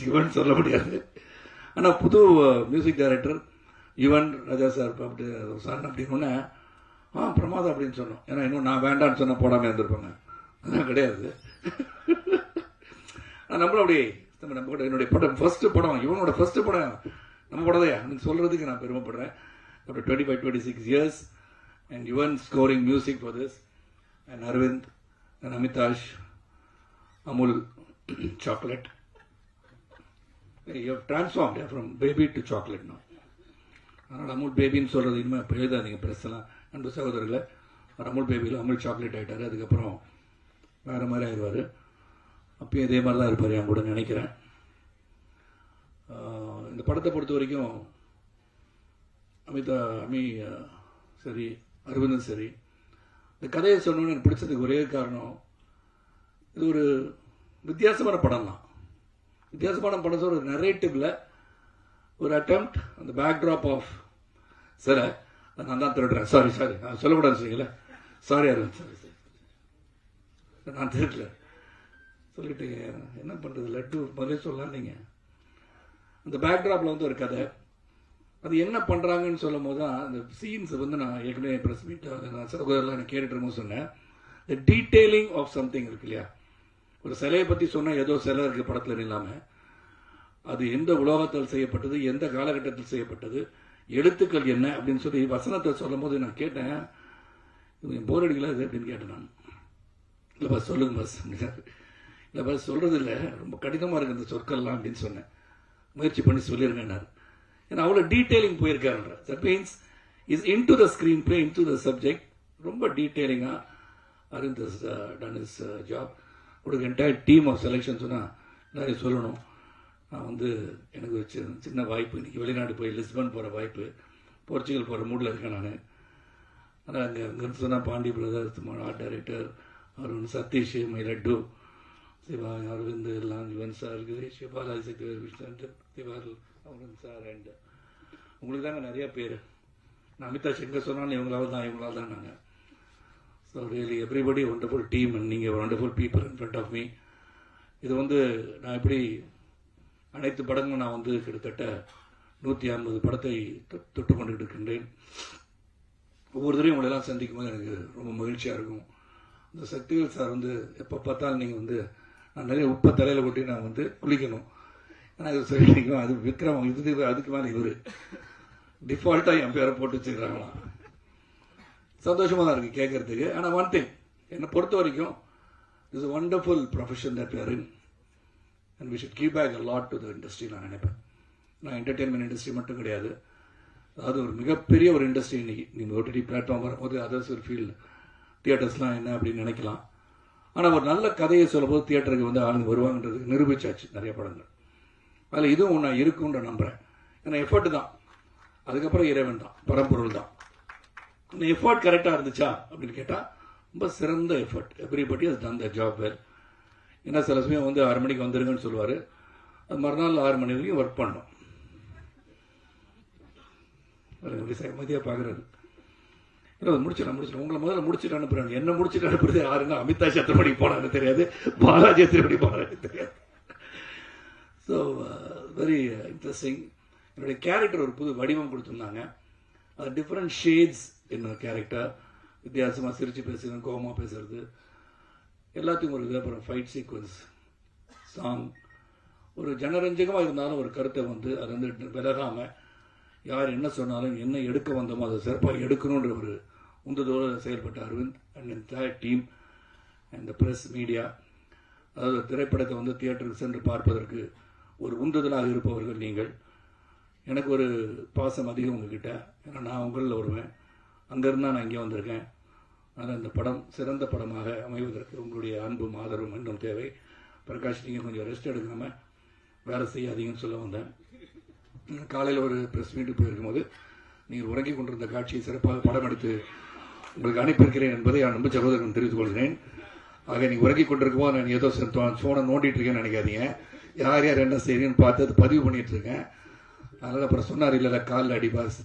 சிவன் சொல்ல முடியாது, ஆனால் புது மியூசிக் டைரக்டர் யுவன் ராஜா சார் அப்படி சார் அப்படின்னு பிரமாதம் அப்படின்னு சொன்னோம். ஏன்னா இன்னும் நான் வேண்டான்னு சொன்னால் போடாமல் இருந்திருப்பாங்க, அதெல்லாம் கிடையாது. நம்மளும் அப்படி நம்ம கூட என்னுடைய படம் ஃபர்ஸ்ட் படம் இவனோட ஃபர்ஸ்ட் படம் நம்ம படத்தையா அப்படின்னு சொல்கிறதுக்கு நான் பெருமைப்படுறேன். after 25-26 years and Yuvan scoring music for this, and Arvind and Amitash, Amul chocolate. You have transformed from baby to chocolate now. அதனால் அமுல் பேபின்னு சொல்கிறது இனிமேல் இப்போ எழுதாதீங்க ப்ரெஸ்லாம். அன்பு சகோதரர்களை அமுல் பேபியில் அமுல் சாக்லேட் ஆகிட்டார், அதுக்கப்புறம் வேறு மாதிரி ஆயிடுவார். அப்பயும் இதே மாதிரி தான் இருப்பார் என் கூட நினைக்கிறேன். இந்த படத்தை பொறுத்த வரைக்கும் அமி சரி அரவிந்தன் சரி, இந்த கதையை சொன்னோன்னு எனக்கு பிடிச்சதுக்கு ஒரே காரணம், இது ஒரு வித்தியாசமான படம் தான். வித்தியாசமான படம் சொல்ற ஒரு நரேட்டிவ்ல ஒரு அட்டெம்ப்ட், அந்த பேக்ட்ராப் ஆஃப் சார் நான் தான் திருடுறேன், சாரி நான் சொல்லக்கூடாது சொன்னீங்களே, சாரி அரவிந்த் சாரி நான் திருடல சொல்லிட்டீங்க, என்ன பண்ணுறது லட்டு முதலே சொல்லலாம். நீங்கள் அந்த பேக்ட்ராப்பில் வந்து ஒரு கதை, அது என்ன பண்ணுறாங்கன்னு சொல்லும் போது தான் அந்த சீன்ஸை வந்து நான் ஏற்கனவே ப்ரெஸ் மீட் நான் சகோதரெலாம் எனக்கு கேட்டுட்டு இருக்கும்போது சொன்னேன், த டீட்டெயிலிங் ஆஃப் சம்திங் இருக்கு இல்லையா. ஒரு சிலையை பற்றி சொன்னால் ஏதோ சிலை இருக்குது படத்தில் இல்லாமல், அது எந்த உலோகத்தால் செய்யப்பட்டது, எந்த காலகட்டத்தில் செய்யப்பட்டது, எழுத்துக்கள் என்ன அப்படின்னு சொல்லி வசனத்தை சொல்லும் போது நான் கேட்டேன், போர் அடிக்கல இது அப்படின்னு கேட்டேன் நான். இல்லை பஸ் சொல்லுங்க பஸ், இல்லை பஸ் சொல்கிறது இல்லை, ரொம்ப கடினமாக இருக்குது அந்த சொற்கள்லாம் அப்படின்னு சொன்னேன். முயற்சி பண்ணி சொல்லியிருக்கேன்னாரு. ஏன்னா அவ்வளோ டீட்டெயிலிங் போயிருக்காருன்ற. That means is into the screenplay, into the subject, ரொம்ப டீட்டெயிலிங்காக அரவிந்த் டன் இஸ் ஜாப். ஒரு என்டையர் டீம் ஆஃப் செலெக்ஷன் சொன்னால் நிறைய சொல்லணும். நான் வந்து எனக்கு ஒரு சின்ன வாய்ப்பு, இன்றைக்கி வெளிநாடு போய் லிஸ்பன் போகிற வாய்ப்பு, போர்ச்சுகல் போகிற மூடில் இருக்கேன் நான். ஆனால் அங்கே சொன்னால் Pandi brothers, art director Arun, Sathish, மை லட்டு, சிவா, அரவிந்த் எல்லாம், யுவன் சார், கிரீஷ், பாலாஜி சக்தி, விஷ்ணு, திவார், அரவிந்த் சார், அண்ட் உங்களுக்கு தாங்க நிறையா பேர். நான் அமிதாஷ் எங்கே சொன்னாலும் இவங்களால் தான் நாங்கள். So really everybody wonderful team and நீங்கள் wonderful people in front of me. இது வந்து நான் எப்படி அனைத்து படங்களும் நான் வந்து கிட்டத்தட்ட 150 படத்தை தொட்டு கொண்டுகிட்டு இருக்கின்றேன். ஒவ்வொரு தடையும் உங்களெல்லாம் சந்திக்கும் போது எனக்கு ரொம்ப மகிழ்ச்சியாக இருக்கும். இந்த சக்திவேல் சார் வந்து எப்போ பார்த்தாலும் நீங்கள் வந்து நான் நிறைய உப்பை தலையில் கொட்டி நான் வந்து குளிக்கணும், ஆனால் இது சொல்லிங்க அது விக்ரம் இது அதுக்கு மேலே இவர் டிஃபால்ட்டாக என் பேரை போட்டு வச்சுக்கிறாங்களாம். சந்தோஷமாக தான் இருக்குது கேட்கறதுக்கு. ஆனால் ஒன் திங், என்னை பொறுத்த வரைக்கும் it's a wonderful profession that we are in and we should give back a lot to the industry நான் நினைப்பேன். நான் என்டர்டெயின்மெண்ட் இண்டஸ்ட்ரி மட்டும் கிடையாது, அதாவது ஒரு மிகப்பெரிய ஒரு இண்டஸ்ட்ரி. இன்னைக்கு நீங்கள் ஓடிடி பிளாட்ஃபார்ம் வரும்போது அதர்ஸ் ஒரு ஃபீல்டு, தியேட்டர்ஸ்லாம் என்ன அப்படின்னு நினைக்கலாம். ஆனால் ஒரு நல்ல கதையை சொல்லும்போது தியேட்டருக்கு வந்து ஆளுங்க வருவாங்கன்றதுக்கு நிரூபிச்சாச்சு நிறைய படங்கள். அதில் இதுவும் ஒன்றா இருக்கும்ன்ற நம்புகிறேன். ஏன்னா எஃபர்ட் தான், அதுக்கப்புறம் இறைவன் தான், பரம்பொருள் தான். இந்த எஃபர்ட் கரெக்டாக இருந்துச்சா அப்படின்னு கேட்டால் ரொம்ப சிறந்த effort. Everybody has done the job well. ஏன்னா சில சமயம் வந்து 6 மணிக்கு வந்துருங்கன்னு சொல்லுவார், அது மறுநாள் 6 மணி வரைக்கும் ஒர்க் பண்ணோம். மதியாக பார்க்குறாரு, இல்லை முடிச்சிடலாம் உங்களை முதல்ல முடிச்சுட்டு அனுப்புறாங்க. என்ன முடிச்சுட்டு அனுப்புறது யாருன்னா அமிதாஷ் எத்தனை மணிக்கு போனான்னு தெரியாது, பாலாஜி எத்தனை மணிக்கு போனான்னு தெரியாது. So very interesting. என்னுடைய கேரக்டர் ஒரு புது வடிவம் கொடுத்துருந்தாங்க. அது டிஃப்ரெண்ட் ஷேட்ஸ் என்னோட கேரக்டர். வித்தியாசமாக சிரிச்சு பேசுறது, கோபமாக பேசுறது, எல்லாத்துக்கும் ஒரு இது. அப்புறம் ஃபைட் சீக்வன்ஸ், சாங், ஒரு ஜனரஞ்சகமாக இருந்தாலும் ஒரு கருத்தை வந்து அது வந்து விலகாமல் யார் என்ன சொன்னாலும் என்ன எடுக்க வந்தோமோ அதை சிறப்பாக எடுக்கணுன்ற ஒரு உந்துதோடு செயல்பட்ட Aravind and entire team and the press media. அதாவது திரைப்படத்தை வந்து தியேட்டருக்கு சென்று பார்ப்பதற்கு ஒரு உந்துதலாக இருப்பவர்கள் நீங்கள். எனக்கு ஒரு பாசம் அதிகம் உங்ககிட்ட, ஏன்னா நான் உங்களில் வருவேன், அங்கேருந்து நான் இங்கே வந்திருக்கேன். அதனால் இந்த படம் சிறந்த படமாக அமைவதற்கு உங்களுடைய அன்பும் ஆதரவும் இன்னும் தேவை. பிரகாஷ், நீங்கள் கொஞ்சம் ரெஸ்ட் எடுக்காமல் வேலை செய்யாதீங்கன்னு சொல்ல வந்தேன். காலையில் ஒரு ப்ரெஸ் மீட்டுக்கு போயிருக்கும்போது நீங்கள் உறங்கி கொண்டிருந்த காட்சியை சிறப்பாக படம் எடுத்து உங்களுக்கு அனுப்பியிருக்கிறேன் என்பதை நான் ரொம்ப சகோதரன் தெரிவித்துக் கொள்கிறேன். ஆக நீங்கள் உறங்கி கொண்டிருக்கும்போது நான் ஏதோ ஃபோனை நோண்டிட்டு இருக்கேன்னு நினைக்காதீங்க. யார் யார் என்ன செய்றீங்கன்னு பார்த்து அது பதிவு பண்ணிட்டு இருக்கேன். அதனால் அப்புறம் சொன்னார், இல்லை காலில் அடி பாஸ்,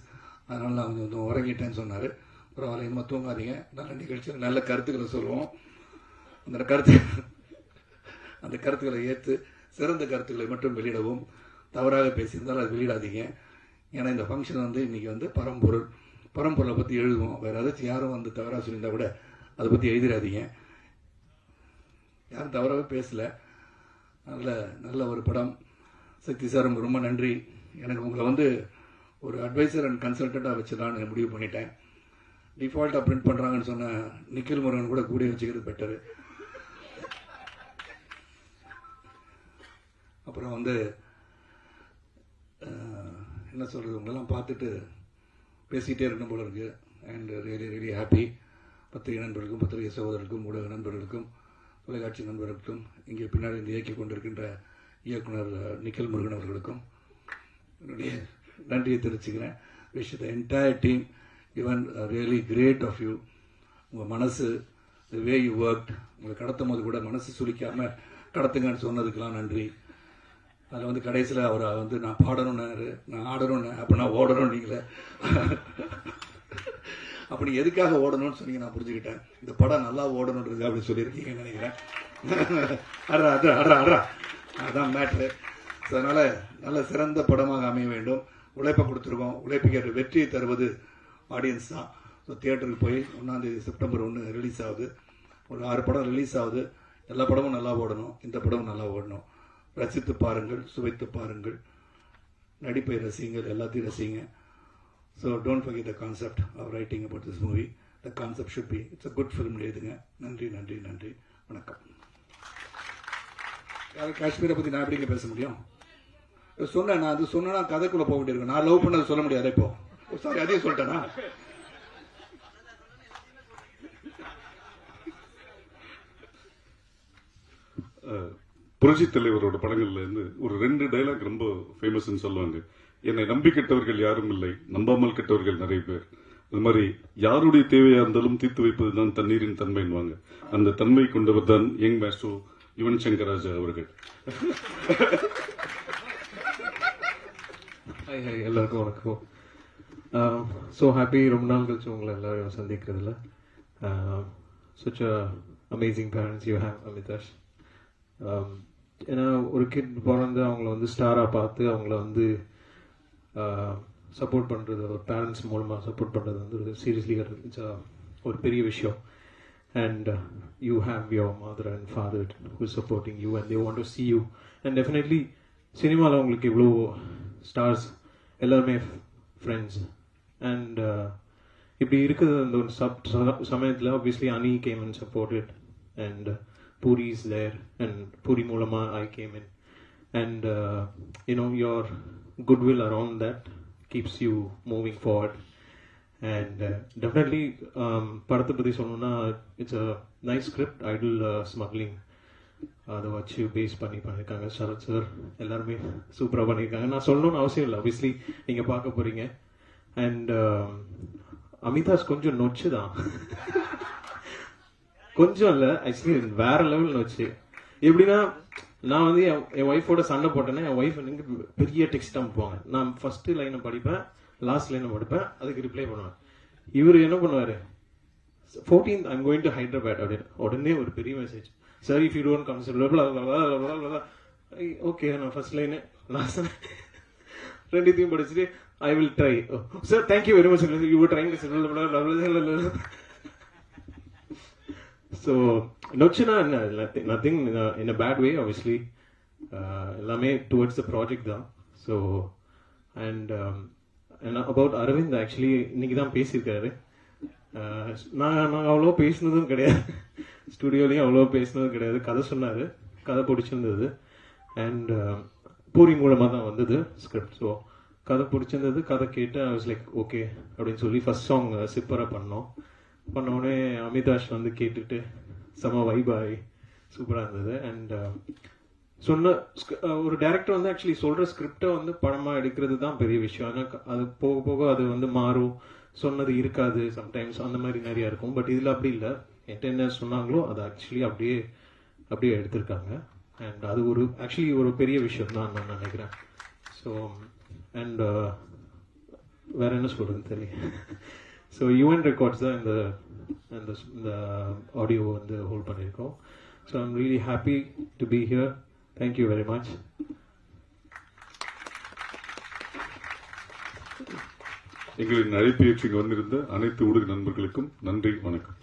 அதனால் நான் கொஞ்சம் உறங்கிட்டேன்னு சொன்னார். பரவாயில்ல, இனிமேல் தூங்காதீங்க, நல்ல நிகழ்ச்சியில் நல்ல கருத்துக்களை சொல்லுவோம். அந்த கருத்துக்களை ஏற்று சிறந்த கருத்துக்களை மட்டும் வெளியிடவும். தவறாக பேசியிருந்தாலும் அது வெளியிடாதீங்க. ஏன்னா இந்த ஃபங்க்ஷன் வந்து இன்றைக்கி வந்து பரம்பொருளை பற்றி எழுதுவோம். வேறு ஏதாச்சும் யாரும் வந்து தவறாக சொல்லியிருந்தா கூட அதை பற்றி எழுதிடாதீங்க. யாரும் தவறாகவே பேசலை. நல்ல ஒரு படம். சக்தி சார், உங்களுக்கு ரொம்ப நன்றி. எனக்கு உங்களை வந்து ஒரு அட்வைசர் அண்ட் கன்சல்டண்ட்டாக வச்சுலான்னு முடிவு பண்ணிட்டேன். டிஃபால்ட்டாக பிரிண்ட் பண்ணுறாங்கன்னு சொன்ன நிக்கில் முருகன் கூட கூடிய வச்சுக்கிறது பெட்டரு. அப்புறம் வந்து என்ன சொல்கிறது, உங்களெல்லாம் பார்த்துட்டு பேசிகிட்டே இருக்கணும் போல இருக்குது. And really happy. பத்திரிகை நண்பர்களுக்கும், பத்திரிகை சகோதரர்களுக்கும், ஊடக நண்பர்களுக்கும், தொலைக்காட்சி நண்பர்களுக்கும், இங்கே பின்னாடி இந்த இயக்கி கொண்டிருக்கின்ற இயக்குனர் நிக்கில் முருகன் அவர்களுக்கும் என்னுடைய நன்றியை தெரிவிச்சுக்கிறேன். Wish the entire team, even really great of you. உங்கள் மனசு, த வே யூ ஒர்க்ட், உங்களை கடத்தும் போது கூட மனசு சுளிக்காமல் கடத்துங்கன்னு சொன்னதுக்கெல்லாம் நன்றி. அதில் வந்து கடைசியில் அவரை வந்து நான் பாடணுன்னாரு, நான் ஆடணும்னு, அப்போ நான் ஓடணும். நீங்களே அப்படி எதுக்காக ஓடணும்னு சொன்னீங்க, நான் புரிஞ்சுக்கிட்டேன். இந்த படம் நல்லா ஓடணுன்றது அப்படி சொல்லியிருக்கீங்கன்னு நினைக்கிறேன். அதான் மேட்ரு. ஸோ அதனால் நல்ல சிறந்த படமாக அமைய வேண்டும். உழைப்பை கொடுத்துருக்கோம். உழைப்புக்கு வெற்றியை தருவது ஆடியன்ஸ் தான். ஸோ தியேட்டருக்கு போய் 1ஆம் தேதி செப்டம்பர் 1 ரிலீஸ் ஆகுது. ஒரு 6 படம் ரிலீஸ் ஆகுது. எல்லா படமும் நல்லா ஓடணும், இந்த படமும் நல்லா ஓடணும். ரசித்து பாருங்கள், சுவைத்து பாருங்கள், நடிப்பை ரசிங்கள், எல்லாத்தையும் ரசிங்க. So don't forget the concept of writing about this movie. The concept should be it's a good film எழுதுங்க. நன்றி நன்றி நன்றி, வணக்கம். யாரும் காஷ்மீரை பற்றி நான் எப்படிங்க பேச முடியும்? சொன்னேன், நான் அது சொன்னா கதைக்குள்ளே போக வேண்டியிருக்கும். நான் லவ் பண்ணது சொல்ல முடியாது. இப்போ சாரி, அதையும் சொல்லிட்டேனா? புரட்சி தலைவரோட படங்கள்ல இருந்து ஒரு 2 டைலாக் ரொம்ப ஃபேமஸ்ன்னு சொல்லுவாங்க. என்னை நம்பி கெட்டவர்கள் யாரும் இல்லை, நம்பாமல் கெட்டவர்கள் நிறைய பேர். அது மாதிரி யாருடைய தேவையா இருந்தாலும் தீர்த்து வைப்பதுதான் தண்ணீரின் தன்மைன்வாங்க. அந்த தன்மை கொண்டவர் தான் யங் மாஸ்டர் யுவன் சங்கர் ராஜா அவர்கள். ஹாய், எல்லாருக்கும் வணக்கம். ஸோ ஹாப்பி, ரொம்ப நாள் கழிச்சு உங்களை எல்லாரும் சந்திக்கிறதுல. such a amazing parents you have, Amithash. ஏன்னா ஒரு கிட் பிறந்து அவங்கள வந்து ஸ்டாராக பார்த்து அவங்கள வந்து சப்போர்ட் பண்ணுறது, ஒரு பேரண்ட்ஸ் மூலமாக சப்போர்ட் பண்ணுறது வந்து ஒரு சீரியஸ்லி ஒரு பெரிய விஷயம். And you have your mother and father who is supporting you and they want to see you. And definitely சினிமாவில் அவங்களுக்கு இவ்வளோ ஸ்டார்ஸ் எல்லாருமே ஃப்ரெண்ட்ஸ். அண்ட் இப்படி இருக்குது அந்த ஒரு சமயத்தில் ஆப்வியஸ்லி அனி game and supported and Puri is there, and Puri Mulama I came in, and your goodwill around that keeps you moving forward. And definitely படத்தை பற்றி சொல்லணும்னா it's a nice script, idol smuggling. அதை வச்சு base பண்ணியிருக்காங்க. Sarath sir எல்லாருமே சூப்பராக பண்ணியிருக்காங்க. நான் சொல்லணும்னு அவசியம் இல்லை, ஆப்வியஸ்லி நீங்கள் பார்க்க போகிறீங்க. அண்ட் அமிதாஸ் கொஞ்சம் நொச்சு தான், கொஞ்சம் இல்லை ஆக்சுவலி வேற லெவல் நொச்சு. எப்படின்னா நான் வந்து என் ஒய்ஃபோட சண்டை போட்டேன்னா என் ஒய்ஃப் எனக்கு பெரிய டெக்ஸ்ட் அனுப்புவாங்க. நான் ஃபர்ஸ்ட் லைனை படிப்பேன், லாஸ்ட் லைனை படிப்பேன், அதுக்கு ரிப்ளை பண்ணுவேன். இவர் என்ன பண்ணுவாரு, 14th I'm going to Hyderabad அப்படின்னு உடனே ஒரு பெரிய message, sir if you don't consider okay. நான் ஃபர்ஸ்ட் லைனு லாஸ்ட் ரெண்டுத்தையும் படிச்சுட்டு I will try, sir thank you very much, you trying. So நொச்சுனா nothing in a bad way obviously, எல்லாமே towards the project தான். So and about Aravind actually இன்னைக்கு தான் பேசியிருக்காரு. நாங்கள் அவ்வளோ பேசினதும் கிடையாது, ஸ்டுடியோலையும் அவ்வளோ பேசினதும் கிடையாது. கதை சொன்னார், கதை பிடிச்சிருந்தது. அண்ட் பூரி மூலமாக தான் வந்தது ஸ்கிரிப்ட். ஸோ கதை பிடிச்சிருந்தது, கதை கேட்டு ஐ வாஸ் லைக் ஓகே அப்படின்னு சொல்லி ஃபர்ஸ்ட் சாங் சிப்பராக பண்ணோம். பண்ணோடனே அமிதாஷ் வந்து கேட்டுட்டு செம வைபாய் சூப்பராக இருந்தது. அண்ட் சொன்ன ஒரு டைரக்டர் வந்து ஆக்சுவலி சொல்கிற ஸ்கிரிப்டை வந்து படமாக எடுக்கிறது தான் பெரிய விஷயம். ஆனால் அது போக போக அது வந்து மாறும், சொன்னது இருக்காது சம்டைம்ஸ், அந்த மாதிரி நிறையா இருக்கும். பட் இதில் அப்படி இல்லை, என்கிட்ட என்ன சொன்னாங்களோ அதை ஆக்சுவலி அப்படியே எடுத்திருக்காங்க. அண்ட் அது ஒரு ஆக்சுவலி ஒரு பெரிய விஷயம் தான் நான் நினைக்கிறேன். ஸோ அண்ட் வேற என்ன சொல்கிறதுன்னு தெரியல. ஸோ யுஎன் ரெக்கார்ட்ஸ் தான் இந்த ஆடியோ வந்து ஹோல்ட் பண்ணியிருக்கோம். So I'm really happy to be here. Thank you very much. எங்களின் அழைப்பு ஏற்று இங்கு வந்திருந்த அனைத்து ஊடக நண்பர்களுக்கும் நன்றி, வணக்கம்.